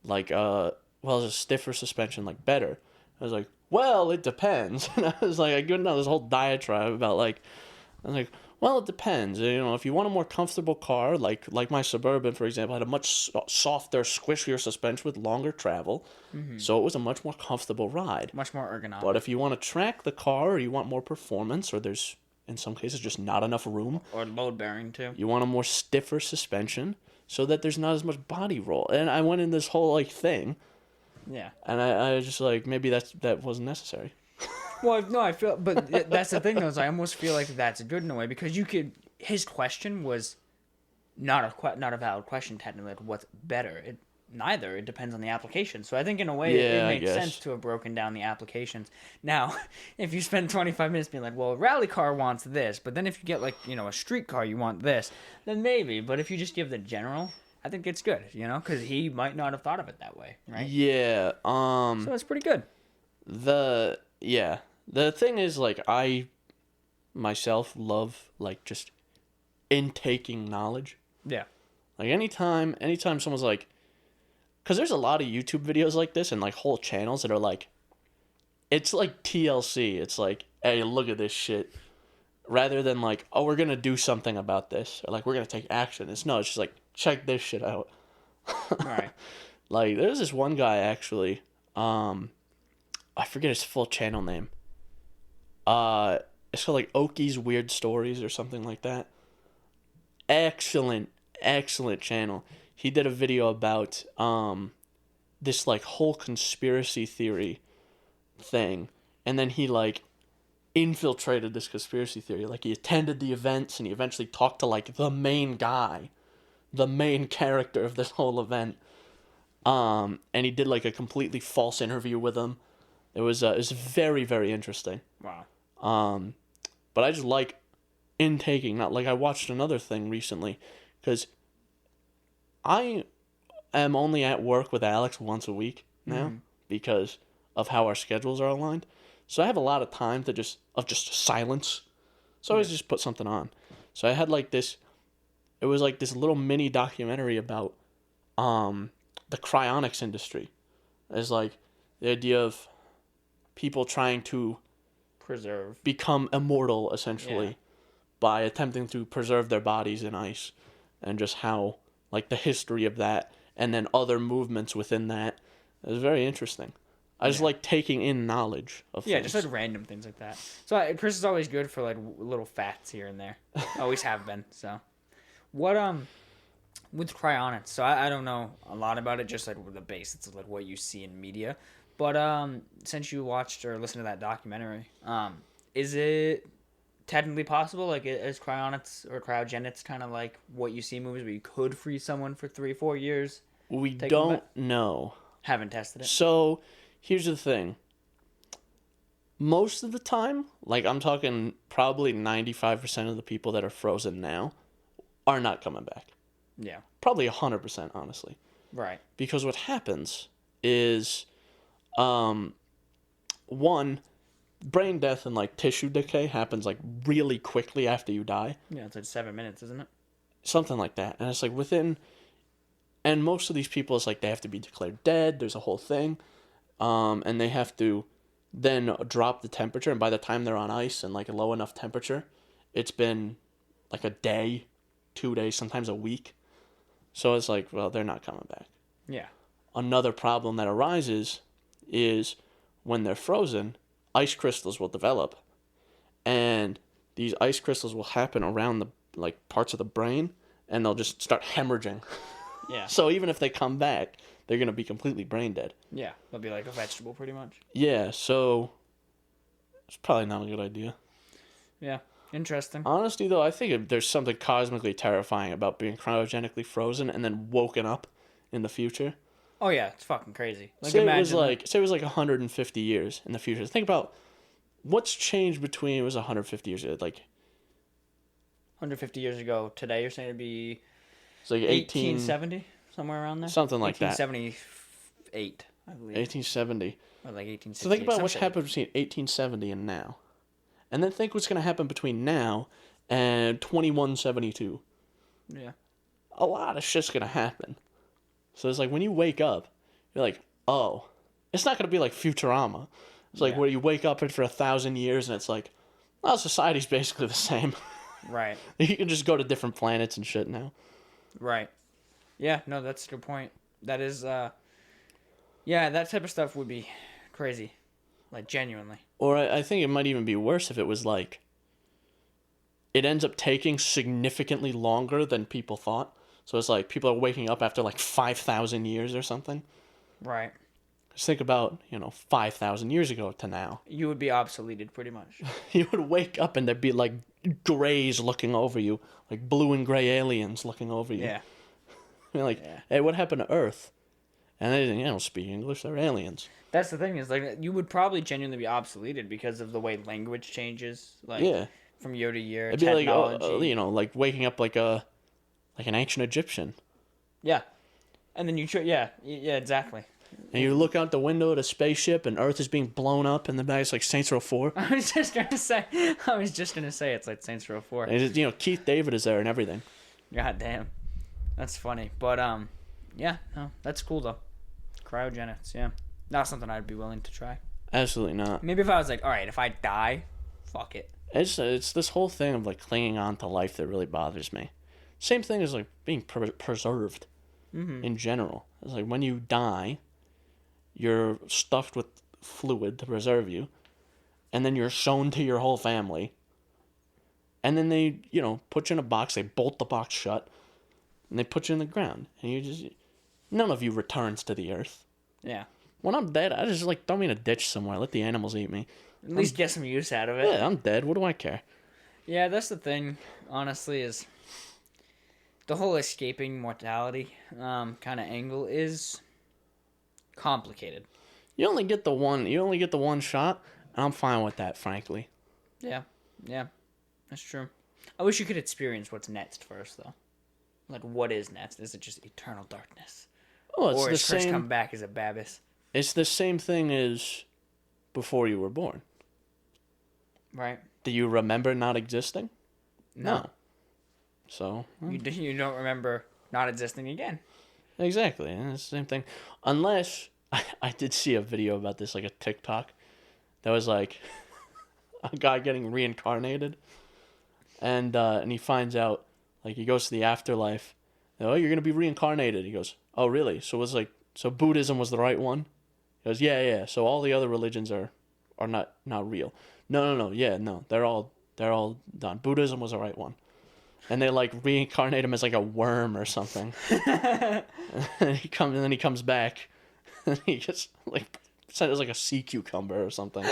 like, is a stiffer suspension, like, better? I was like, well, it depends. And I was like, I go down this whole diatribe about, like, I was like, well, it depends. If you want a more comfortable car, like my Suburban, for example, had a much softer, squishier suspension with longer travel, so it was a much more comfortable ride. Much more ergonomic. But if you want to track the car, or you want more performance, or there's, in some cases, just not enough room. Or load bearing, too. You want a more stiffer suspension so that there's not as much body roll. And I went in this whole, like, thing. Yeah. And I was just like, maybe that wasn't necessary. Well, no, I feel... But that's the thing, though, is I almost feel like that's good in a way, because you could... His question was not a valid question, technically, like, what's better? neither. It depends on the application. So I think in a way Yeah, it I makes guess. sense to have broken down the applications. Now, if you spend 25 minutes being like, well, a rally car wants this, but then if you get like, a street car, you want this, then maybe. But if you just give the general, I think it's good, because he might not have thought of it that way, right? Yeah. So it's pretty good. The thing is, like, I myself love, like, just intaking knowledge. Yeah. Like, anytime someone's like, because there's a lot of YouTube videos like this and, like, whole channels that are like, it's like TLC. It's like, hey, look at this shit. Rather than like, oh, we're going to do something about this. Or like, we're going to take action. It's just like, check this shit out. Right. Like, there's this one guy, actually. I forget his full channel name. It's called, like, Oki's Weird Stories or something like that. Excellent channel. He did a video about this, like, whole conspiracy theory thing, and then he, like, infiltrated this conspiracy theory. Like, he attended the events, and he eventually talked to, like, the main guy, the main character of this whole event, and he did, like, a completely false interview with him. It was very, very interesting. Wow. But I just like intaking. Not like, I watched another thing recently, because I am only at work with Alex once a week now, because of how our schedules are aligned. So I have a lot of time to just silence. So I always just put something on. So I had like this, it was like this little mini documentary about the cryonics industry. It's like the idea of people trying to become immortal, essentially, by attempting to preserve their bodies in ice, and just how, like, the history of that, and then other movements within that. It was very interesting. I just like taking in knowledge of things. Just like random things like that. So Chris is always good for like little facts here and there. Always have been. So what with cryonics? So I don't know a lot about it, just like the basics of like what you see in media. But since you watched or listened to that documentary, is it technically possible? Like, is cryonics or cryogenics kind of like what you see in movies where you could freeze someone for 3-4 years? We don't know. Haven't tested it. So here's the thing. Most of the time, like, I'm talking probably 95% of the people that are frozen now are not coming back. Yeah. Probably 100%, honestly. Right. Because what happens is, one, brain death and, like, tissue decay happens, like, really quickly after you die. Yeah, it's like 7 minutes, isn't it? Something like that. And it's like within, and most of these people, it's like they have to be declared dead. There's a whole thing. And they have to then drop the temperature. And by the time they're on ice and, like, a low enough temperature, it's been like a day, 2 days, sometimes a week. So it's like, well, they're not coming back. Yeah. Another problem that arises is when they're frozen, ice crystals will develop. And these ice crystals will happen around the, like, parts of the brain, and they'll just start hemorrhaging. Yeah. So even if they come back, they're going to be completely brain dead. Yeah. They'll be like a vegetable pretty much. Yeah, so it's probably not a good idea. Yeah. Interesting. Honestly, though, I think there's something cosmically terrifying about being cryogenically frozen and then woken up in the future. Oh, yeah. It's fucking crazy. Like, say it was like 150 years in the future. Think about what's changed between, it was 150 years ago, like 150 years ago today, you're saying it'd be it's like 1870, somewhere around there? Something like that. 1878, I believe. 1870. Or like 1868. So think about what's happened between 1870 and now. And then think what's going to happen between now and 2172. Yeah. A lot of shit's going to happen. So it's like when you wake up, you're like, oh, it's not going to be like Futurama. It's like where you wake up for 1,000 years and it's like, well, society's basically the same. Right. You can just go to different planets and shit now. Right. Yeah, no, that's a good point. That is, yeah, that type of stuff would be crazy. Like, genuinely. Or I think it might even be worse if it was like, it ends up taking significantly longer than people thought. So it's like people are waking up after like 5,000 years or something. Right. Just think about, 5,000 years ago to now. You would be obsoleted pretty much. You would wake up and there'd be like grays looking over you, like blue and gray aliens looking over you. Yeah. I mean, like, hey, what happened to Earth? And they don't speak English. They're aliens. That's the thing is, like, you would probably genuinely be obsoleted because of the way language changes, like, Yeah. from year to year, It'd be technology. like, like waking up like an ancient Egyptian. Yeah. And then yeah, exactly. And you look out the window at a spaceship and Earth is being blown up and the back it's like Saints Row 4. I was just gonna say it's like Saints Row 4. And Keith David is there and everything. God damn. That's funny. But yeah, no, that's cool though. Cryogenics, yeah. Not something I'd be willing to try. Absolutely not. Maybe if I was like, all right, if I die, fuck it. It's this whole thing of like clinging on to life that really bothers me. Same thing as like being preserved in general. It's like when you die, you're stuffed with fluid to preserve you, and then you're shown to your whole family. And then they, put you in a box. They bolt the box shut, and they put you in the ground. And none of you returns to the earth. Yeah. When I'm dead, I just throw me in a ditch somewhere. Let the animals eat me. At least get some use out of it. Yeah, I'm dead. What do I care? Yeah, that's the thing, honestly, is the whole escaping mortality kind of angle is complicated. You only get the one shot, and I'm fine with that, frankly. Yeah, that's true. I wish you could experience what's next first, though. Like, what is next? Is it just eternal darkness? Oh, it's or the is Chris same. come back as a Babis? It's the same thing as before you were born. Right. Do you remember not existing? No. So You don't remember not existing again. exactly, and it's the same thing. Unless I did see a video about this, like a TikTok, that was like a guy getting reincarnated, and he finds out, like he goes to the afterlife. Oh, you're gonna be reincarnated. He goes, oh really? So it was like, so Buddhism was the right one? He goes, yeah. So all the other religions are not real. No. Yeah, no. They're all done. Buddhism was the right one. And they like reincarnate him as like a worm or something. and then he comes back and he gets like sent as like a sea cucumber or something.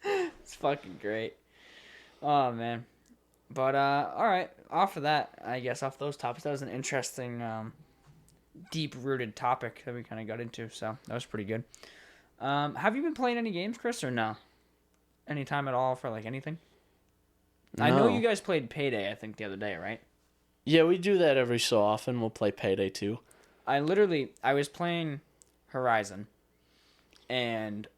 It's fucking great. Oh man. But all right, off of that, I guess off those topics, that was an interesting deep-rooted topic that we kind of got into, so that was pretty good. Have you been playing any games, Chris, or no? Any time at all for like anything? No. I know you guys played Payday, I think, the other day, right? Yeah, we do that every so often. We'll play Payday too. I was playing Horizon, and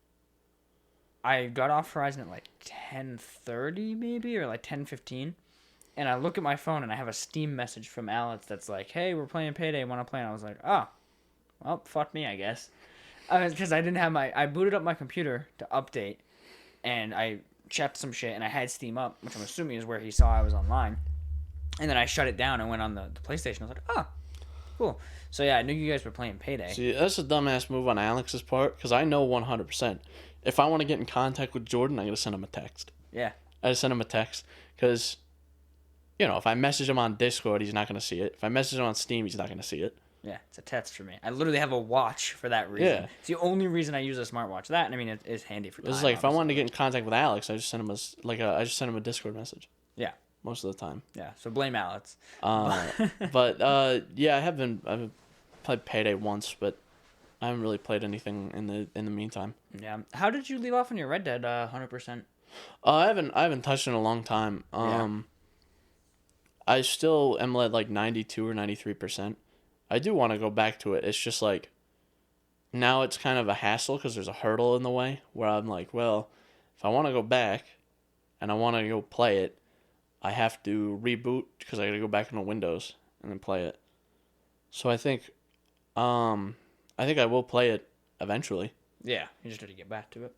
I got off Horizon at like 10:30 maybe, or like 10:15, and I look at my phone and I have a Steam message from Alex that's like, hey, we're playing Payday, want to play? And I was like, oh, well, fuck me, I guess. Because I didn't have I booted up my computer to update, and I checked some shit, and I had Steam up, which I'm assuming is where he saw I was online. And then I shut it down and went on the PlayStation. I was like, oh, cool. So yeah, I knew you guys were playing Payday. See, that's a dumbass move on Alex's part, because I know 100%. If I want to get in contact with Jordan, I gotta send him a text. Yeah. I just send him a text, because, if I message him on Discord, he's not gonna see it. If I message him on Steam, he's not gonna see it. Yeah, it's a text for me. I literally have a watch for that reason. Yeah. It's the only reason I use a smartwatch. That, and I mean, it is handy for time. It's like, if I wanted to get in contact with Alex, I just send him I just send him a Discord message. Yeah. Most of the time. Yeah, so blame Alex. But yeah, I've played Payday once, but I haven't really played anything in the meantime. Yeah. How did you leave off on your Red Dead 100%? I haven't touched it in a long time. I still am at like 92 or 93%. I do want to go back to it. It's just like, now it's kind of a hassle because there's a hurdle in the way where I'm like, well, if I want to go back and I want to go play it, I have to reboot because I got to go back into Windows and then play it. So I think I will play it eventually. Yeah, you just have to get back to it.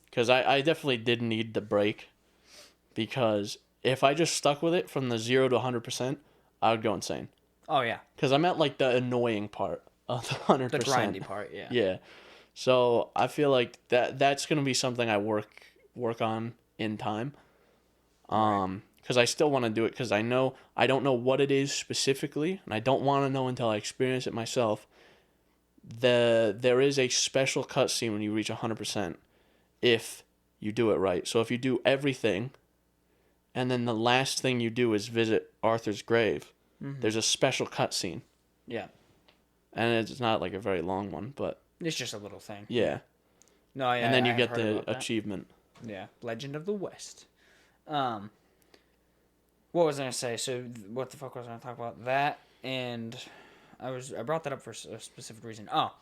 Because I definitely did need the break, because if I just stuck with it from the 0 to 100%, I would go insane. Oh, yeah. Because I'm at like the annoying part of the 100%. The grindy part, yeah. Yeah. So I feel like that's going to be something I work on in time. Because I still want to do it, because I don't know what it is specifically, and I don't want to know until I experience it myself. There is a special cutscene when you reach 100% if you do it right. So if you do everything, and then the last thing you do is visit Arthur's grave, there's a special cutscene. Yeah. And it's not like a very long one, but It's just a little thing. yeah. No, yeah. And then you I get have heard the about that. achievement. Yeah, Legend of the West. What was I gonna say? So, what the fuck was I gonna talk about? That, and I brought that up for a specific reason. Oh,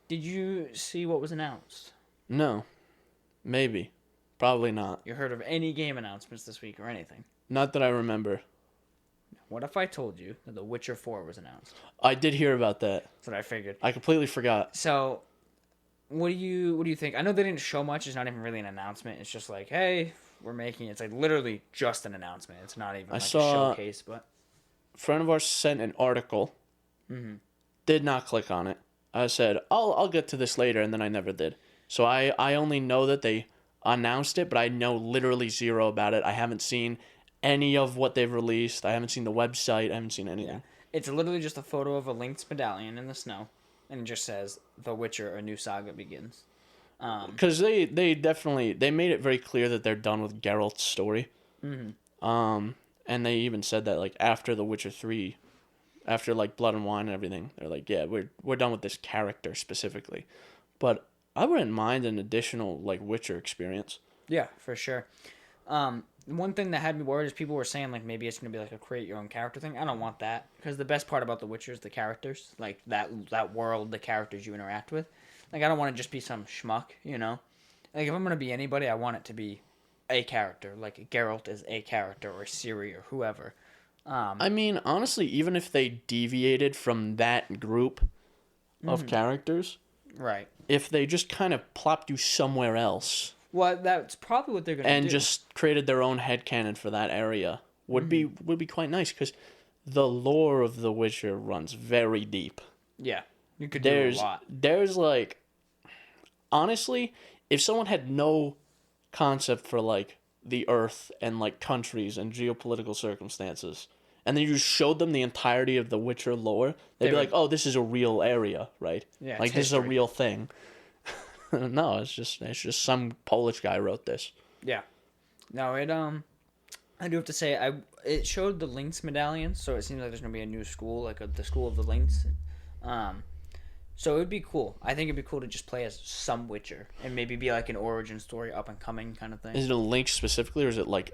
did you see what was announced? No. Maybe. Probably not. You heard of any game announcements this week or anything? Not that I remember. What if I told you that The Witcher 4 was announced? I did hear about that. That's what I figured. I completely forgot. So, what do you think? I know they didn't show much. It's not even really an announcement. It's just like, hey, we're making it. It's like literally just an announcement. It's not even like a showcase, but A friend of ours sent an article. Mm-hmm. Did not click on it. I said, I'll get to this later, and then I never did. So I only know that they announced it, but I know literally zero about it. I haven't seen any of what they've released. I haven't seen the website. I haven't seen anything. Yeah. It's literally just a photo of a Link's medallion in the snow, and it just says, "The Witcher: A New Saga Begins." Because they definitely they made it very clear that they're done with Geralt's story. Mm-hmm. And they even said that like after The Witcher 3, after like Blood and Wine and everything, they're like, yeah, we're done with this character specifically. But I wouldn't mind an additional like Witcher experience. Yeah, for sure. One thing that had me worried is people were saying like maybe it's gonna be like a create your own character thing. I don't want that because the best part about The Witcher is the characters, like that world, the characters you interact with. Like I don't want to just be some schmuck, you know. Like if I'm gonna be anybody, I want it to be a character. Like Geralt is a character, or Ciri, or whoever. I mean, honestly, even if they deviated from that group of characters, Right. if they just kind of plopped you somewhere else Well, that's probably what they're gonna and do. just created their own headcanon for that area would be quite nice because the lore of The Witcher runs very deep. Yeah, you could do a lot. There's like, honestly, if someone had no concept for like the earth and like countries and geopolitical circumstances, and then you just showed them the entirety of the Witcher lore, they'd be like, "Oh, this is a real area, right? Yeah, like it's this is a history. real thing." No, it's just some Polish guy wrote this. Yeah. No, I do have to say it showed the Lynx medallion, so it seems like there's gonna be a new school, like the school of the Lynx. So it would be cool. I think it'd be cool to just play as some Witcher and maybe be like an origin story, up and coming kind of thing. Is it a Lynx specifically, or is it like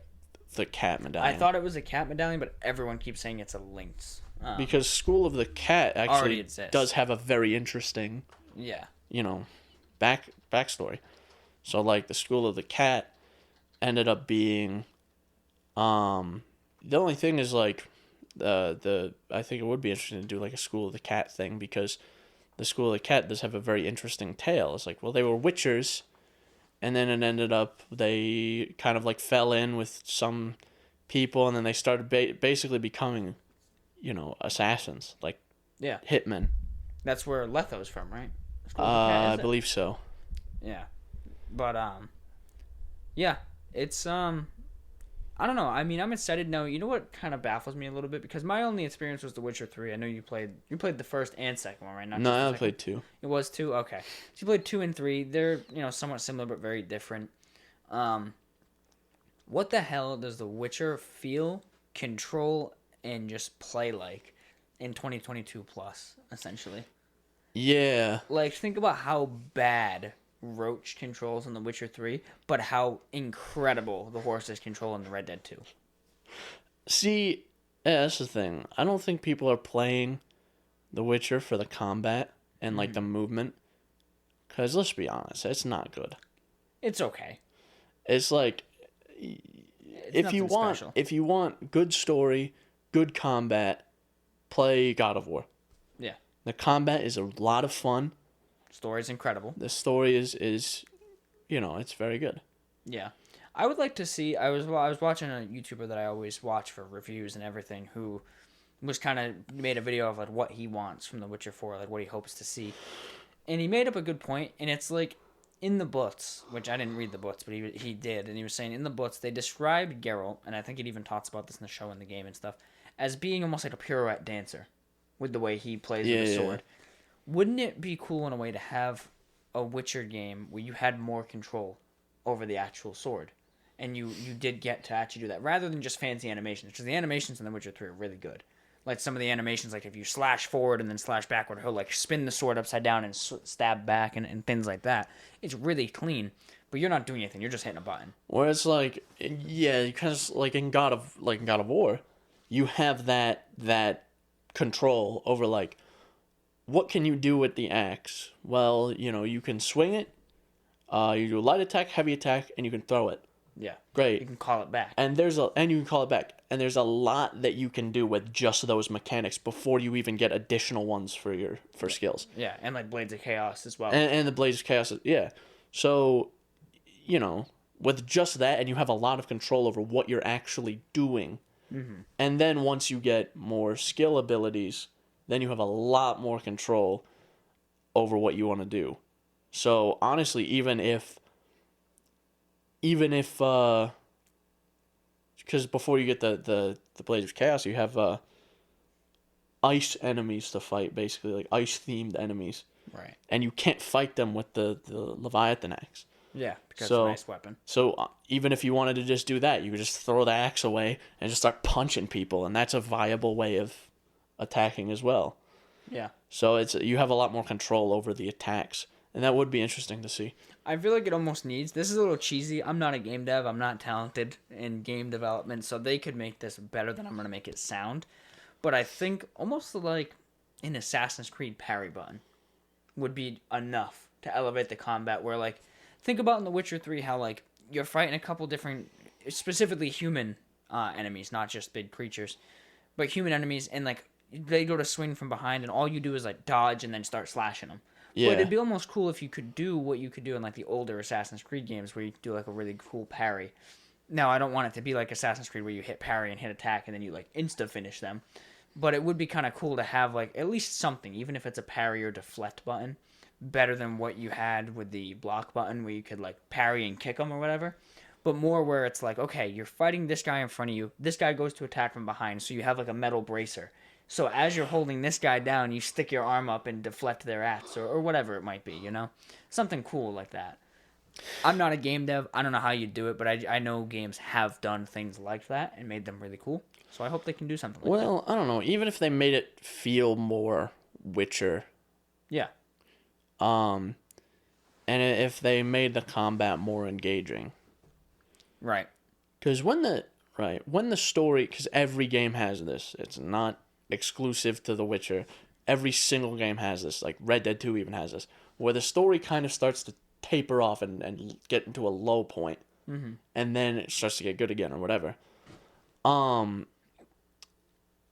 the cat medallion? I thought it was a cat medallion, but everyone keeps saying it's a Lynx. Because School of the Cat Already actually exists. does have a very interesting, Yeah. backstory. So like the School of the Cat ended up being, the only thing is like, I think it would be interesting to do like a School of the Cat thing because the School of the Cat does have a very interesting tale. It's like, well, they were witchers, and then it ended up they kind of like fell in with some people, and then they started basically becoming, assassins, like Yeah. hitmen. That's where Letho's from, right? School of the Cat, I is it? believe so. Yeah. But yeah, it's I don't know. I mean, I'm excited now. You know what kind of baffles me a little bit, because my only experience was The Witcher 3. I know you played the first and second one, right? Not No, just the I only second. played 2. It was 2. Okay. So you played 2 and 3. They're, somewhat similar but very different. What the hell does The Witcher feel, control, and just play like in 2022 plus, essentially? Yeah. Like, think about how bad Roach controls in The Witcher 3, but how incredible the horses control in the Red Dead 2. See, yeah, that's the thing. I don't think people are playing The Witcher for the combat and like the movement. Because let's be honest, it's not good. It's okay. It's like It's if you want good story, good combat, play God of War. Yeah. The combat is a lot of fun. Story's incredible. The story is it's very good. Yeah. I would like to see. I was watching a YouTuber that I always watch for reviews and everything, who was kind of made a video of like what he wants from The Witcher 4, like what he hopes to see, and he made up a good point. And it's like in the books, which I didn't read the books, but he did, and he was saying in the books they described Geralt, and I think it even talks about this in the show and the game and stuff, as being almost like a pirouette dancer, with the way he plays with the sword. Wouldn't it be cool in a way to have a Witcher game where you had more control over the actual sword? And you did get to actually do that, rather than just fancy animations, because the animations in The Witcher 3 are really good. Like some of the animations, like if you slash forward and then slash backward, he'll like spin the sword upside down and stab back and things like that. It's really clean, but you're not doing anything. You're just hitting a button. Where it's like, yeah, because like in God of War, you have that control over like what can you do with the axe. Well, you can swing it. You do light attack, heavy attack, and you can throw it. Yeah. Great. You can call it back. And you can call it back. And there's a lot that you can do with just those mechanics before you even get additional ones for skills. Yeah, and like Blades of Chaos as well. And the Blades of Chaos, yeah. So, with just that, and you have a lot of control over what you're actually doing. Mm-hmm. And then once you get more skill abilities, then you have a lot more control over what you want to do. So honestly, even if because before you get the Blades of Chaos, you have ice enemies to fight, basically like ice themed enemies, right? And you can't fight them with the Leviathan axe. Yeah, because it's a nice weapon. So even if you wanted to just do that, you could just throw the axe away and just start punching people, and that's a viable way of attacking as well. Yeah. So you have a lot more control over the attacks, and that would be interesting to see. I feel like it almost needs... This is a little cheesy. I'm not a game dev. I'm not talented in game development, so they could make this better than I'm going to make it sound. But I think almost like an Assassin's Creed parry button would be enough to elevate the combat where, like, think about in The Witcher 3 how, like, you're fighting a couple different, specifically human enemies, not just big creatures, but human enemies, and, like, they go to swing from behind, and all you do is, like, dodge and then start slashing them. Yeah. But it'd be almost cool if you could do what you could do in, like, the older Assassin's Creed games where you do, like, a really cool parry. Now, I don't want it to be like Assassin's Creed where you hit parry and hit attack and then you, like, insta-finish them. But it would be kind of cool to have, like, at least something, even if it's a parry or deflect button, better than what you had with the block button where you could, like, parry and kick them or whatever. But more where it's like, okay, you're fighting this guy in front of you. This guy goes to attack from behind, so you have, like, a metal bracer. So as you're holding this guy down, you stick your arm up and deflect their axe or whatever it might be, Something cool like that. I'm not a game dev. I don't know how you do it, but I know games have done things like that and made them really cool. So I hope they can do something like that. Well, I don't know. Even if they made it feel more Witcher. Yeah. And if they made the combat more engaging. Right. Because when the story... Because every game has this. It's not exclusive to The Witcher. Every single game has this. Like Red Dead 2 even has this. Where the story kind of starts to taper off and get into a low point. Mm-hmm. And then it starts to get good again or whatever.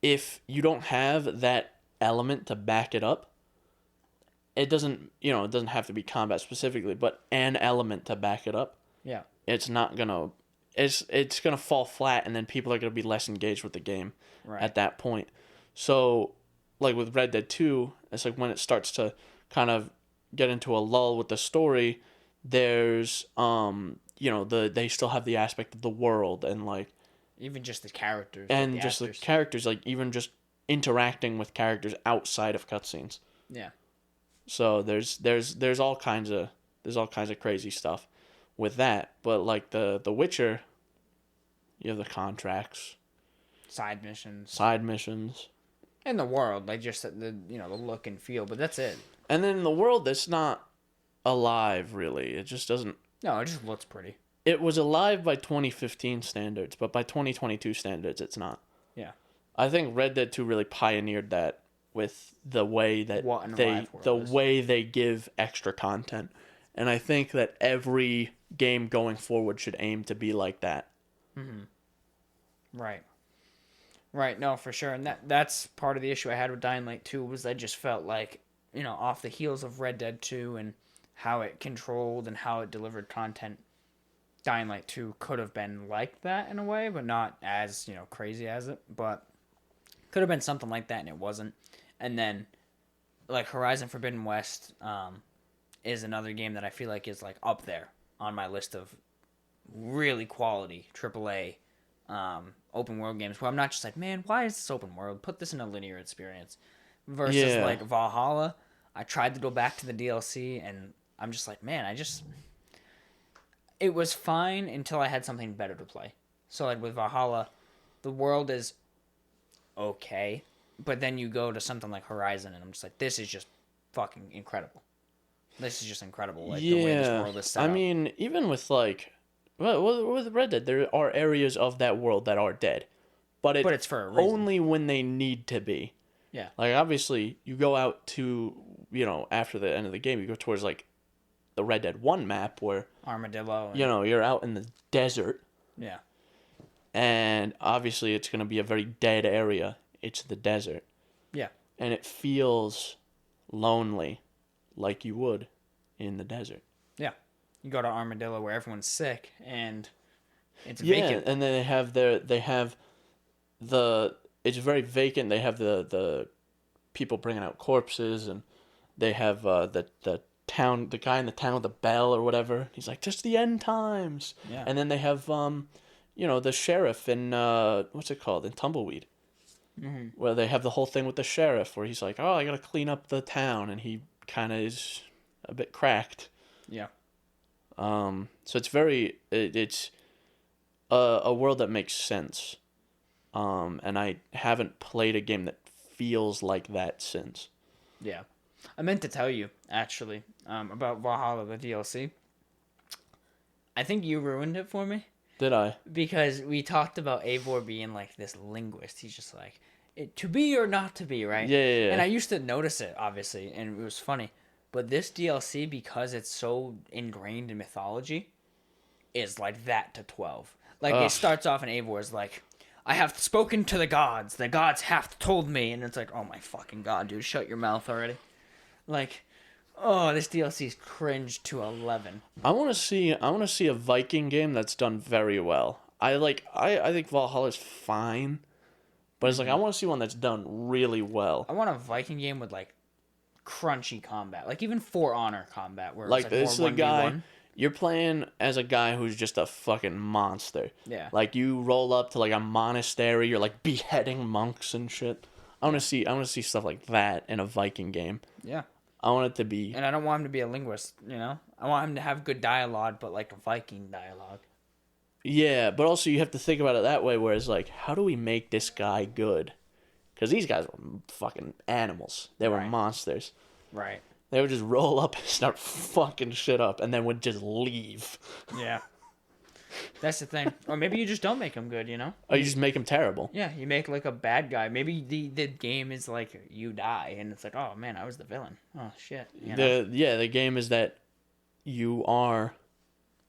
If you don't have that element to back it up, it doesn't have to be combat specifically, but an element to back it up. Yeah. It's gonna fall flat, and then people are gonna be less engaged with the game at that point. So, like with Red Dead 2, it's like when it starts to kind of get into a lull with the story, there's they still have the aspect of the world and like even just the characters and just actors. The characters, like even just interacting with characters outside of cutscenes. Yeah. So there's all kinds of crazy stuff with that, but like the Witcher, you have the contracts, side missions, in the world, like just the look and feel, but that's it. And then the world that's not alive really. It just doesn't. No, it just looks pretty. It was alive by 2015 standards, but by 2022 standards, it's not. Yeah. I think Red Dead 2 really pioneered that with the way that they give extra content. And I think that every game going forward should aim to be like that. Mm-hmm. Right. Right, no, for sure. And that's part of the issue I had with Dying Light 2 was I just felt like, off the heels of Red Dead 2 and how it controlled and how it delivered content, Dying Light 2 could have been like that in a way, but not as, crazy as it. But could have been something like that, and it wasn't. And then, like, Horizon Forbidden West is another game that I feel like is, like, up there on my list of really quality AAA open world games where I'm not just like, man, why is this open world? Put this in a linear experience. Versus, like, Valhalla. I tried to go back to the DLC, and I'm just like, man, it was fine until I had something better to play. So, like, with Valhalla, the world is okay. But then you go to something like Horizon, and I'm just like, this is just fucking incredible. This is just incredible, like, the way this world is set up. I mean, even with, like... Well, with Red Dead, there are areas of that world that are dead. But it's for a reason. Only when they need to be. Yeah. Like, obviously, you go out to, after the end of the game, you go towards, like, the Red Dead 1 map where... Armadillo. You're out in the desert. Yeah. And obviously, it's going to be a very dead area. It's the desert. Yeah. And it feels lonely, like you would in the desert. Yeah. You go to Armadillo where everyone's sick, and it's vacant. Yeah, and then it's very vacant. They have the people bringing out corpses, and they have the guy in the town with the bell or whatever. He's like, just the end times. Yeah. And then they have the sheriff in what's it called, in Tumbleweed. Mm-hmm. Where they have the whole thing with the sheriff where he's like, oh, I gotta clean up the town, and he kind of is a bit cracked. Yeah. So it's it's a world that makes sense. And I haven't played a game that feels like that since. Yeah. I meant to tell you, actually, about Valhalla, the DLC. I think you ruined it for me. Did I? Because we talked about Eivor being like this linguist. He's just like, to be or not to be, right? Yeah. And I used to notice it, obviously, and it was funny. But this DLC, because it's so ingrained in mythology, is like that to 12. Like, it starts off and Eivor is like, I have spoken to the gods have told me. And it's like, oh my fucking god, dude, shut your mouth already. Like, oh, this DLC is cringe to 11. I want to see a Viking game that's done very well. I think Valhalla's fine, but it's like I want to see one that's done really well. I want a Viking game with like crunchy combat, like even For Honor combat, where Like, it's this is more a guy 1v1. you're playing as a guy who's just a fucking monster. Yeah. Like, you roll up to like a monastery, you're like beheading monks and shit. I want to see stuff like that in a Viking game. Yeah. I want it to be... And I don't want him to be a linguist, I want him to have good dialogue, but like a Viking dialogue. Yeah, but also you have to think about it that way, whereas like, how do we make this guy good? Because these guys were fucking animals. They were monsters. Right. They would just roll up and start fucking shit up, and then would just leave. Yeah. That's the thing. Or maybe you just don't make him good, Or you just make him terrible. Yeah, you make like a bad guy. Maybe the game is like you die, and it's like, oh man, I was the villain. Oh shit. The game is that you are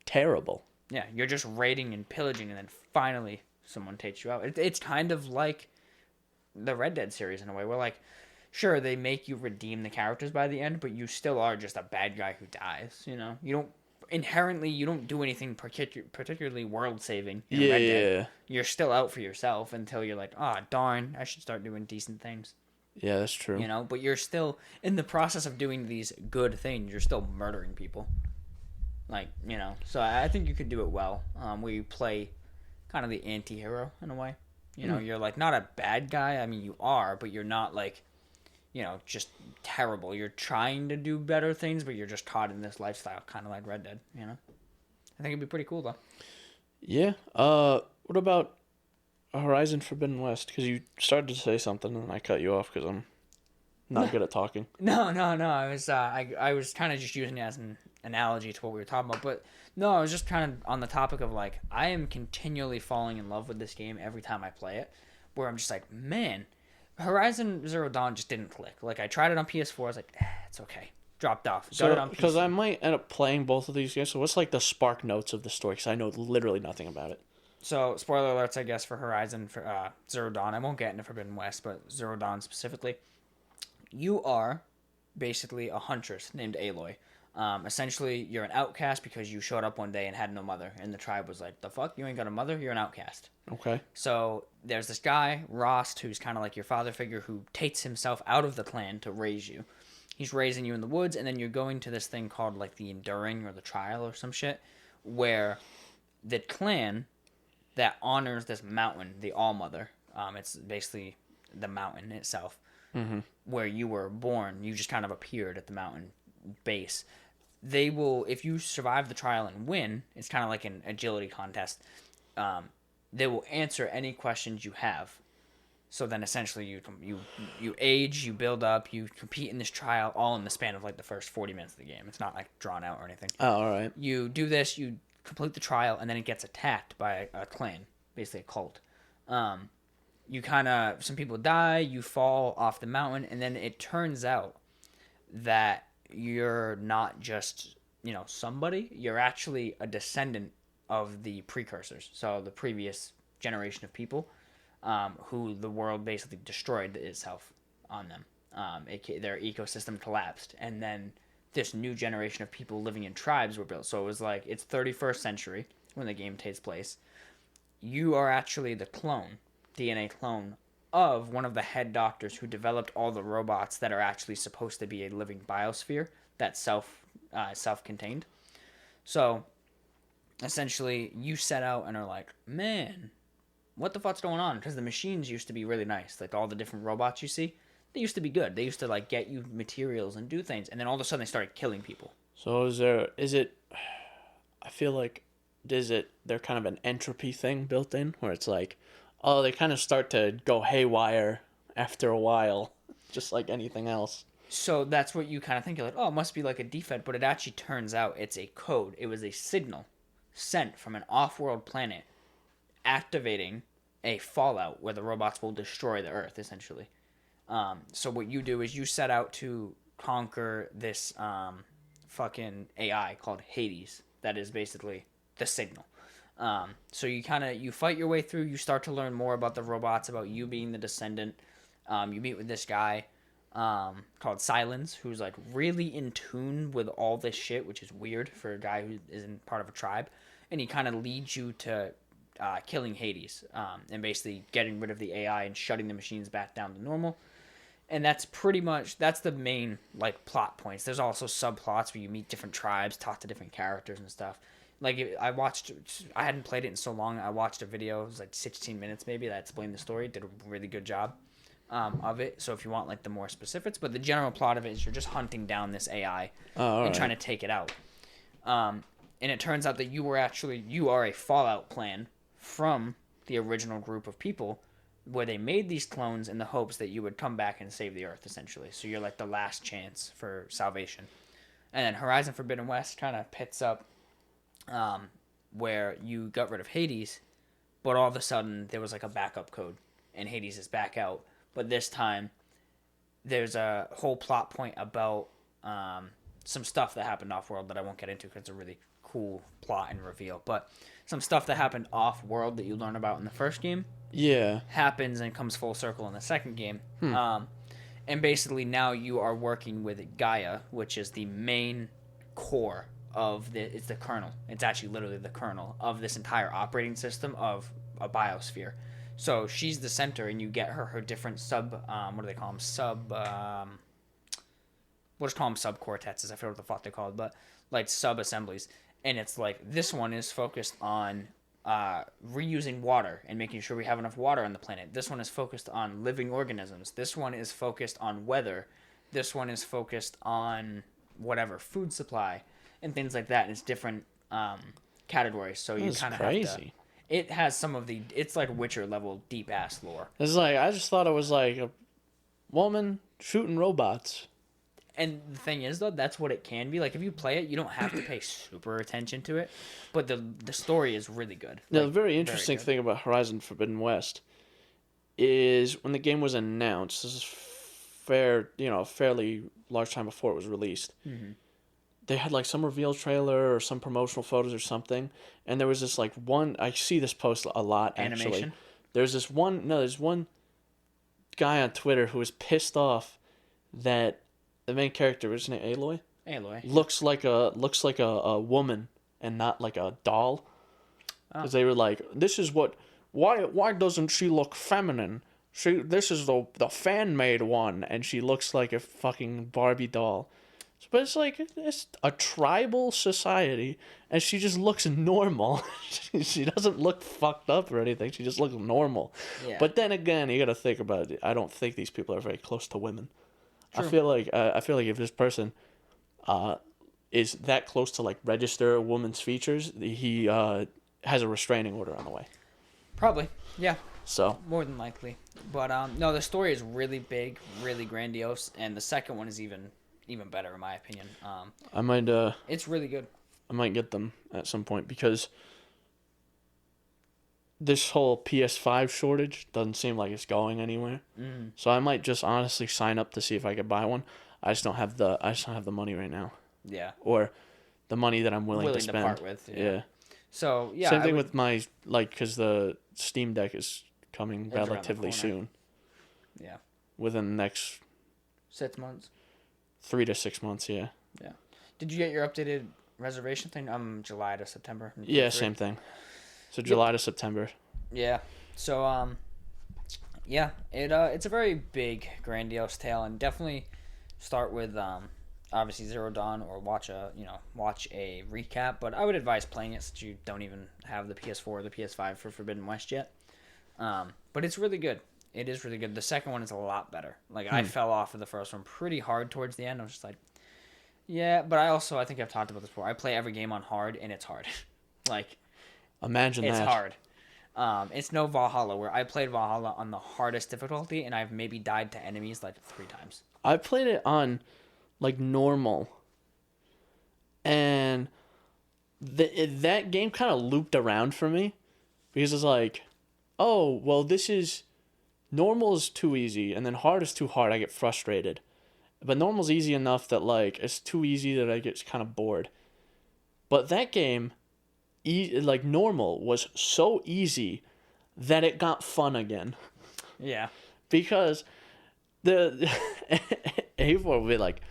terrible. Yeah, you're just raiding and pillaging, and then finally someone takes you out. It's kind of like the Red Dead series in a way, where like, sure, they make you redeem the characters by the end, but you still are just a bad guy who dies. You don't do anything particularly world saving. Red Dead. You're still out for yourself until you're like, darn, I should start doing decent things. Yeah, that's true. But you're still in the process of doing these good things. You're still murdering people. Like, so I think you could do it well. Where you play kind of the anti-hero in a way. You're like not a bad guy. I mean, you are, but you're not like, just terrible. You're trying to do better things, but you're just caught in this lifestyle, kind of like Red Dead, I think it'd be pretty cool, though. Yeah. What about Horizon Forbidden West? Because you started to say something, and I cut you off because I'm not good at talking. No. I was kind of just using it as an analogy to what we were talking about, but no, I was just kind of on the topic of, like, I am continually falling in love with this game every time I play it, where I'm just like, man, Horizon Zero Dawn just didn't click. Like, I tried it on PS4. I was like, it's okay. Dropped off. Got it on PC. Because I might end up playing both of these games. So what's like the spark notes of the story? Because I know literally nothing about it. So, spoiler alerts, I guess, for Horizon for Zero Dawn. I won't get into Forbidden West, but Zero Dawn specifically. You are basically a huntress named Aloy. Essentially, you're an outcast because you showed up one day and had no mother. And the tribe was like, the fuck? You ain't got a mother? You're an outcast. Okay. So there's this guy, Rost, who's kind of like your father figure, who takes himself out of the clan to raise you. He's raising you in the woods, and then you're going to this thing called like the Enduring or the Trial or some shit, where the clan that honors this mountain, the All-Mother, it's basically the mountain itself, where you were born. You just kind of appeared at the mountain base. They will, if you survive the trial and win, it's kind of like an agility contest. They will answer any questions you have. So then essentially you age, you build up, you compete in this trial all in the span of like the first 40 minutes of the game. It's not like drawn out or anything. Oh, all right. You do this, you complete the trial, and then it gets attacked by a clan, basically a cult. Some people die, you fall off the mountain, and then it turns out that you're not just, somebody, you're actually a descendant of the precursors. So the previous generation of people, who the world basically destroyed itself on them. Their ecosystem collapsed, and then this new generation of people living in tribes were built. So it was like, it's 31st century when the game takes place. You are actually the DNA clone of one of the head doctors who developed all the robots that are actually supposed to be a living biosphere that's self-contained. So essentially you set out and are like, man, what the fuck's going on? Because the machines used to be really nice. Like all the different robots you see, they used to be good. They used to like get you materials and do things, and then all of a sudden they started killing people. So I feel like, they're kind of an entropy thing built in, where it's like, oh, they kind of start to go haywire after a while, just like anything else. So that's what you kind of think. You're like, oh, it must be like a defect, but it actually turns out it's a code. It was a signal sent from an off-world planet activating a fallout where the robots will destroy the Earth, essentially. So what you do is you set out to conquer this fucking AI called Hades. That is basically the signal. So you fight your way through. You start to learn more about the robots, about you being the descendant. You meet with this guy called Silence, who's like really in tune with all this shit, which is weird for a guy who isn't part of a tribe. And he kind of leads you to killing Hades, and basically getting rid of the AI and shutting the machines back down to normal. And that's the main like plot points. There's also subplots where you meet different tribes, talk to different characters and stuff. Like I hadn't played it in so long. I watched a video. It was like 16 minutes maybe that explained the story. Did a really good job of it. So if you want like the more specifics, but the general plot of it is you're just hunting down this AI and trying to take it out. And it turns out that you are a Fallout clan from the original group of people, where they made these clones in the hopes that you would come back and save the Earth, essentially. So you're like the last chance for salvation. And then Horizon Forbidden West kind of pits up where you got rid of Hades, but all of a sudden there was like a backup code, and Hades is back out. But this time there's a whole plot point about some stuff that happened off-world that I won't get into because it's a really cool plot and reveal. But some stuff that happened off-world that you learn about in the first game happens and comes full circle in the second game. And basically now you are working with Gaia, which is the main core of it's the kernel. It's actually literally the kernel of this entire operating system of a biosphere. So she's the center, and you get her different what do they call them? We'll just call them sub-quartets, I forget what the fuck they're called, but like sub-assemblies. And it's like, this one is focused on reusing water and making sure we have enough water on the planet. This one is focused on living organisms. This one is focused on weather. This one is focused on whatever, food supply and things like that. And it's different categories. So you kind of have to... It has it's like Witcher level deep ass lore. It's like, I just thought it was like a woman shooting robots. And the thing is, though, that's what it can be. Like, if you play it, you don't have to pay super attention to it. But the story is really good. Now, the very interesting thing about Horizon Forbidden West is when the game was announced, this is a fairly large time before it was released, they had, like, some reveal trailer or some promotional photos or something. And there was this, like, one... I see this post a lot, actually. Animation? There's one guy on Twitter who was pissed off that... The main character, isn't it Aloy? Aloy. Looks like a woman and not like a doll. Because they were like, this is what... Why doesn't she look feminine? This is the fan-made one, and she looks like a fucking Barbie doll. But it's like, it's a tribal society, and she just looks normal. She doesn't look fucked up or anything. She just looks normal. Yeah. But then again, you gotta think about it. I don't think these people are very close to women. True. I feel like if this person is that close to like register a woman's features, he has a restraining order on the way. Probably, yeah. So More than likely. But no, the story is really big, really grandiose, and the second one is even better in my opinion. I might It's really good. I might get them at some point because this whole PS5 shortage doesn't seem like it's going anywhere. Mm. So I might just honestly sign up to see if I could buy one. I just don't have the money right now, Yeah. or the money that I'm willing to spend. part with. Yeah. So yeah. Same thing with my because the Steam Deck is coming around the relatively corner. soon. Yeah. Within the next 6 months. 3 to 6 months. Yeah. Yeah. Did you get your updated reservation thing? July to September. Yeah, same thing. So July to September. Yeah. So yeah, it's a very big, grandiose tale, and definitely start with obviously Zero Dawn or watch a recap. But I would advise playing it since you don't even have the PS4 or the PS5 for Forbidden West yet. But it's really good. It is really good. The second one is a lot better. Like I fell off of the first one pretty hard towards the end. I was just like, yeah. But I think I've talked about this before. I play every game on hard, and it's hard. Like. Imagine it's that. It's hard. It's no Valhalla, where I played Valhalla on the hardest difficulty, and I've maybe died to enemies like 3 times. I played it on like normal, and that game kind of looped around for me because it's like, oh well, this is normal is too easy, and then hard is too hard. I get frustrated, but normal's easy enough that like it's too easy that I get kind of bored. But that game. Like normal was so easy that it got fun again. Yeah. Because the Eivor will be like,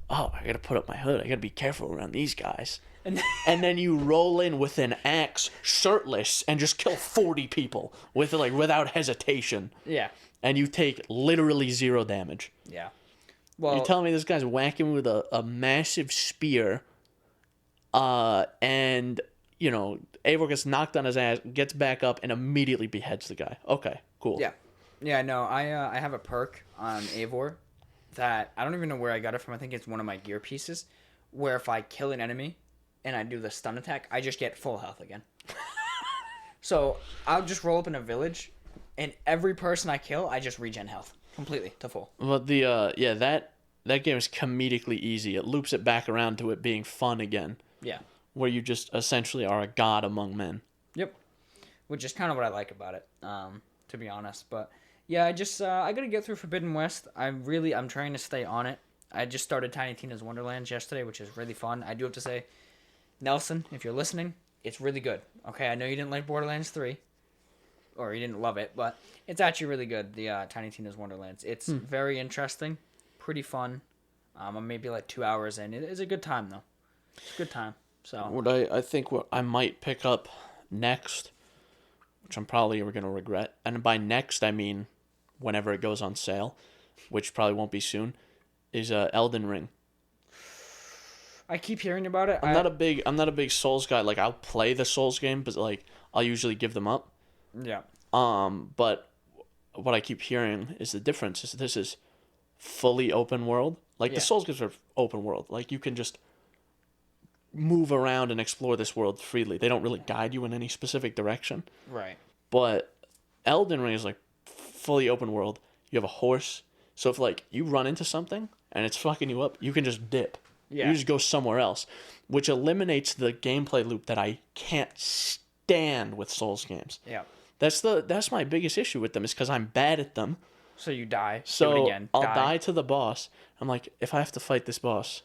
oh, I gotta put up my hood. I gotta be careful around these guys. And then you roll in with an axe, shirtless, and just kill 40 people without hesitation. Yeah. And you take literally 0 damage. Yeah. Well, You're telling me this guy's whacking with a massive spear, and Eivor gets knocked on his ass, gets back up, and immediately beheads the guy. Okay, cool. Yeah. Yeah, no, I have a perk on Eivor that I don't even know where I got it from. I think it's one of my gear pieces, where if I kill an enemy and I do the stun attack, I just get full health again. So I'll just roll up in a village, and every person I kill, I just regen health completely to full. But that game is comedically easy. It loops it back around to it being fun again. Yeah. Where you just essentially are a god among men. Yep. Which is kind of what I like about it, to be honest. But yeah, I gotta get through Forbidden West. I'm trying to stay on it. I just started Tiny Tina's Wonderlands yesterday, which is really fun. I do have to say, Nelson, if you're listening, it's really good. Okay, I know you didn't like Borderlands 3, or you didn't love it, but it's actually really good. The Tiny Tina's Wonderlands. It's very interesting, pretty fun. I'm maybe like 2 hours in. It is a good time though. It's a good time. So I think what I might pick up next, which I'm probably going to regret, and by next I mean whenever it goes on sale, which probably won't be soon, is Elden Ring. I keep hearing about it. I'm not a big Souls guy. Like I'll play the Souls game, but like I'll usually give them up. Yeah. But what I keep hearing is the difference is this is fully open world. Like the Souls games are open world. Like you can just move around and explore this world freely. They don't really guide you in any specific direction. Right. But Elden Ring is like fully open world. You have a horse. So if like you run into something and it's fucking you up, you can just dip. Yeah. You just go somewhere else, which eliminates the gameplay loop that I can't stand with Souls games. Yeah. That's my biggest issue with them is because I'm bad at them. So you die. So do it again. I'll die to the boss. I'm like, if I have to fight this boss,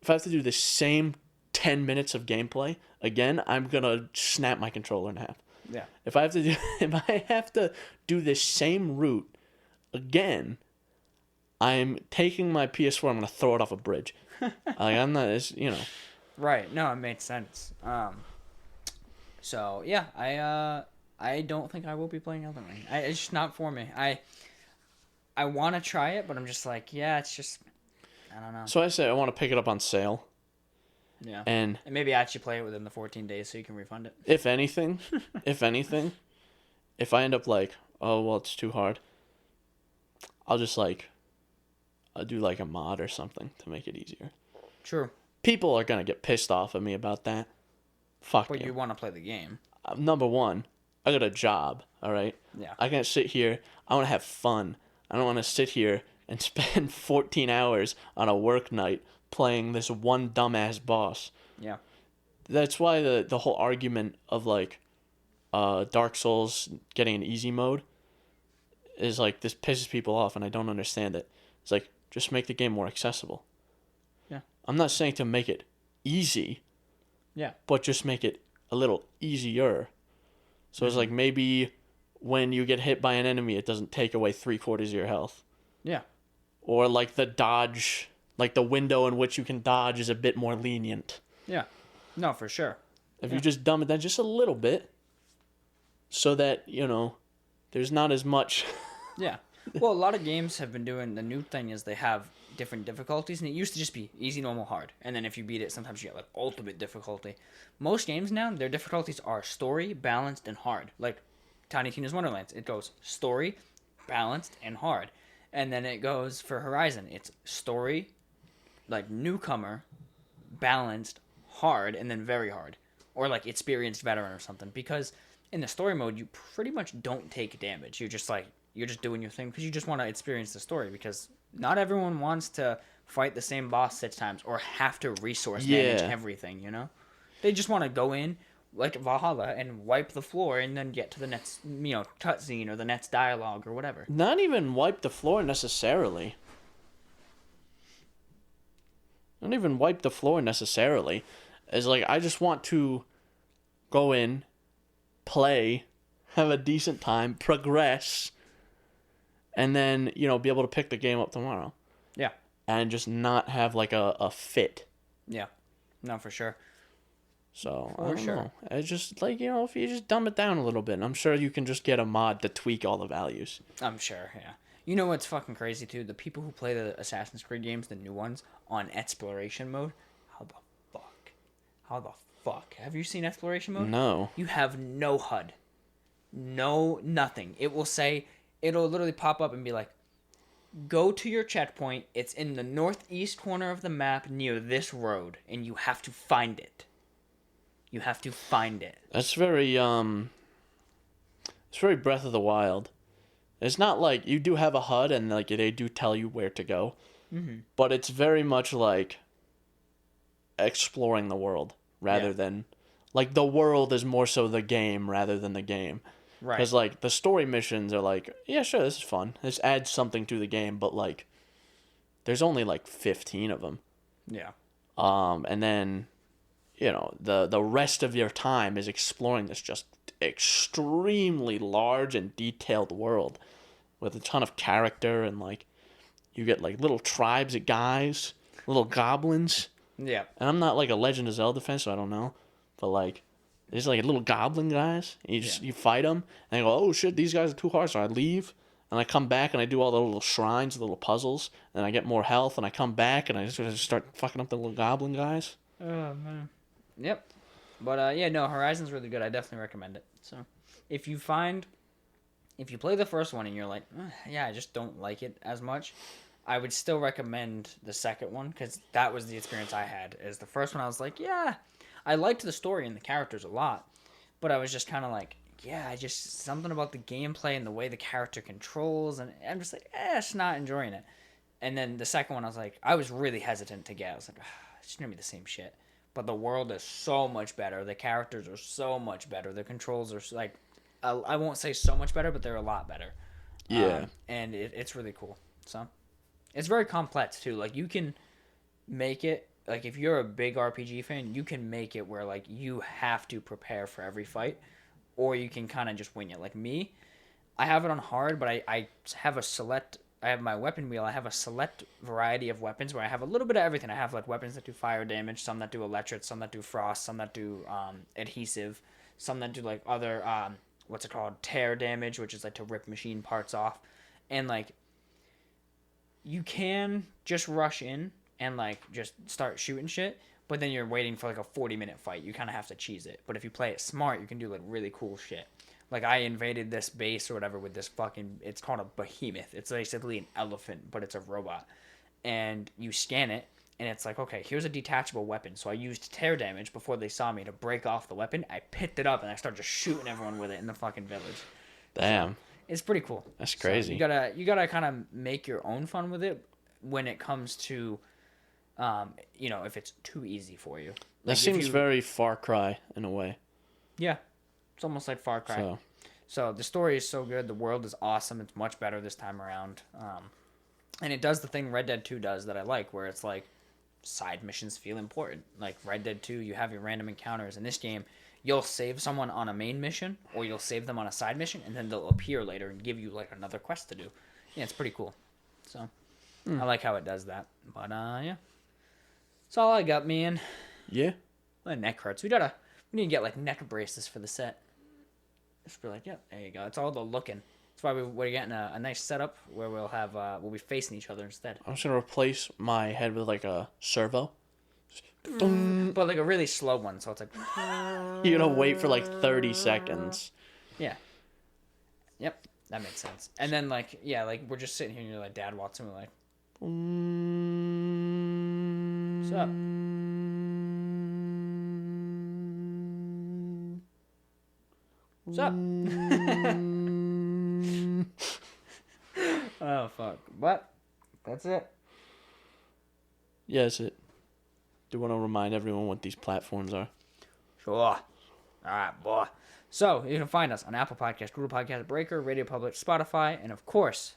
if I have to do the same 10 minutes of gameplay again, I'm gonna snap my controller in half. Yeah. If I have to do this same route again, I'm taking my PS4. I'm gonna throw it off a bridge. I'm not. It's, Right. No, it makes sense. So yeah, I don't think I will be playing Elden Ring. It's just not for me. I want to try it, but I'm just like, yeah, it's just, I don't know. So I say I want to pick it up on sale. Yeah. And maybe actually play it within the 14 days so you can refund it. If anything, if I end up like, oh, well, it's too hard, I'll just I'll do like a mod or something to make it easier. True. People are going to get pissed off at me about that. Fuck But you. you want to play the game. Number one, I got a job. All right. Yeah. I can sit here. I want to have fun. I don't want to sit here and spend 14 hours on a work night playing this one dumbass boss. Yeah. That's why the whole argument of like Dark Souls getting an easy mode is like, this pisses people off, and I don't understand it. It's like, just make the game more accessible. Yeah. I'm not saying to make it easy. Yeah. But just make it a little easier. So it's like, maybe when you get hit by an enemy, it doesn't take away 3/4 of your health. Yeah. Or like the dodge, like the window in which you can dodge is a bit more lenient. Yeah. No, for sure. If you just dumb it down just a little bit, so that, there's not as much. Yeah. Well, a lot of games have been doing, the new thing is they have different difficulties, and it used to just be easy, normal, hard. And then if you beat it, sometimes you get like ultimate difficulty. Most games now, their difficulties are story, balanced, and hard. Like Tiny Tina's Wonderlands, it goes story, balanced, and hard. And then it goes for Horizon, it's story, like newcomer, balanced, hard, and then very hard. Or like experienced veteran or something. Because in the story mode, you pretty much don't take damage. You're just doing your thing because you just want to experience the story, because not everyone wants to fight the same boss 6 times or have to resource manage everything, They just want to go in, like Valhalla, and wipe the floor and then get to the next, cutscene or the next dialogue or whatever. Not even wipe the floor necessarily. Not even wipe the floor necessarily. It's like, I just want to go in, play, have a decent time, progress, and then, be able to pick the game up tomorrow. Yeah. And just not have like a fit. Yeah. No, for sure. So, I don't know. It's just like, if you just dumb it down a little bit, I'm sure you can just get a mod to tweak all the values. I'm sure, yeah. You know what's fucking crazy too? The people who play the Assassin's Creed games, the new ones, on exploration mode, How the fuck? Have you seen exploration mode? No. You have no HUD. No, nothing. It'll literally pop up and be like, go to your checkpoint. It's in the northeast corner of the map near this road, and you have to find it. You have to find it. That's very, it's very Breath of the Wild. It's not like, you do have a HUD and like they do tell you where to go, but it's very much like exploring the world rather than, like, the world is more so the game rather than the game. Right. Because, like, the story missions are like, yeah, sure, this is fun. This adds something to the game, but, like, there's only, like, 15 of them. Yeah. And then, the rest of your time is exploring this just extremely large and detailed world with a ton of character, and, like, you get, like, little tribes of guys, little goblins. Yeah. And I'm not, like, a Legend of Zelda fan, so I don't know. But, like, there's, like, little goblin guys. And you fight them. And I go, oh, shit, these guys are too hard. So I leave. And I come back and I do all the little shrines, the little puzzles. And I get more health. And I come back and I just start fucking up the little goblin guys. Oh, man. Yep. But, Horizon's really good. I definitely recommend it. So, if you play the first one and you're like, I just don't like it as much, I would still recommend the second one, because that was the experience I had. Is the first one I was like, yeah, I liked the story and the characters a lot, but I was just kind of like, something about the gameplay and the way the character controls, and I'm just like, just not enjoying it. And then the second one, I was really hesitant to get. I was like, it's gonna be the same shit. But the world is so much better. The characters are so much better. The controls are like, I won't say so much better, but they're a lot better. Yeah. And it's really cool. So. It's very complex, too. Like, you can make it, like, if you're a big RPG fan, you can make it where, like, you have to prepare for every fight, or you can kind of just wing it. Like me, I have it on hard, but I have my weapon wheel. I have a select variety of weapons where I have a little bit of everything. I have, like, weapons that do fire damage, some that do electric, some that do frost, some that do adhesive, some that do, like, other, tear damage, which is, like, to rip machine parts off. And, like, you can just rush in and, like, just start shooting shit, but then you're waiting for, like, a 40-minute fight. You kind of have to cheese it. But if you play it smart, you can do, like, really cool shit. Like, I invaded this base or whatever with this it's called a behemoth. It's basically an elephant, but it's a robot. And you scan it, and it's like, okay, here's a detachable weapon. So I used tear damage before they saw me to break off the weapon. I picked it up, and I started just shooting everyone with it in the fucking village. Damn. It's pretty cool. That's crazy. So you gotta kind of make your own fun with it when it comes to, if it's too easy for you. That seems very Far Cry in a way. Yeah, it's almost like Far Cry. So the story is so good. The world is awesome. It's much better this time around. And it does the thing Red Dead 2 does that I like, where it's like side missions feel important. Like Red Dead 2, you have your random encounters. In this game, you'll save someone on a main mission, or you'll save them on a side mission, and then they'll appear later and give you like another quest to do. Yeah, it's pretty cool. So I like how it does that. But yeah, that's all I got, man. Yeah. My neck hurts. We need to get like neck braces for the set. Just be like, yeah, there you go. It's all the looking. That's why we're getting a nice setup where we'll be facing each other instead. I'm just gonna replace my head with like a servo. But like a really slow one, so it's like You're gonna wait for like 30 seconds. Yeah. Yep, that makes sense. And then like we're just sitting here and you're like Dad Watson, we're like, what's up? What's up? Oh fuck! But that's it. Yeah, that's it. Do want to remind everyone what these platforms are. Sure. All right, boy. So you can find us on Apple Podcast, Google Podcast, Breaker, Radio Public, Spotify, and of course,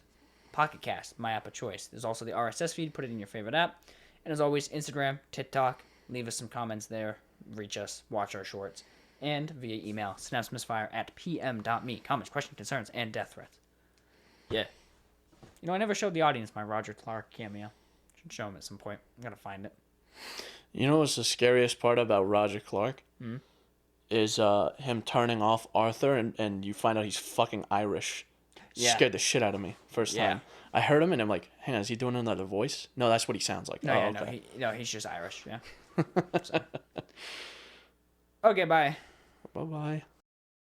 Pocket Cast, my app of choice. There's also the RSS feed. Put it in your favorite app. And as always, Instagram, TikTok. Leave us some comments there. Reach us. Watch our shorts. And via email, synapsemisfire@pm.me. Comments, questions, concerns, and death threats. Yeah. I never showed the audience my Roger Clark cameo. Should show him at some point. I gotta find it. You know what's the scariest part about Roger Clark? Is him turning off Arthur and you find out he's fucking Irish. Yeah. Scared the shit out of me first time. I heard him and I'm like, hang on, is he doing another voice? No, that's what he sounds like. No, he's just Irish, yeah. So. Okay, bye. Bye-bye.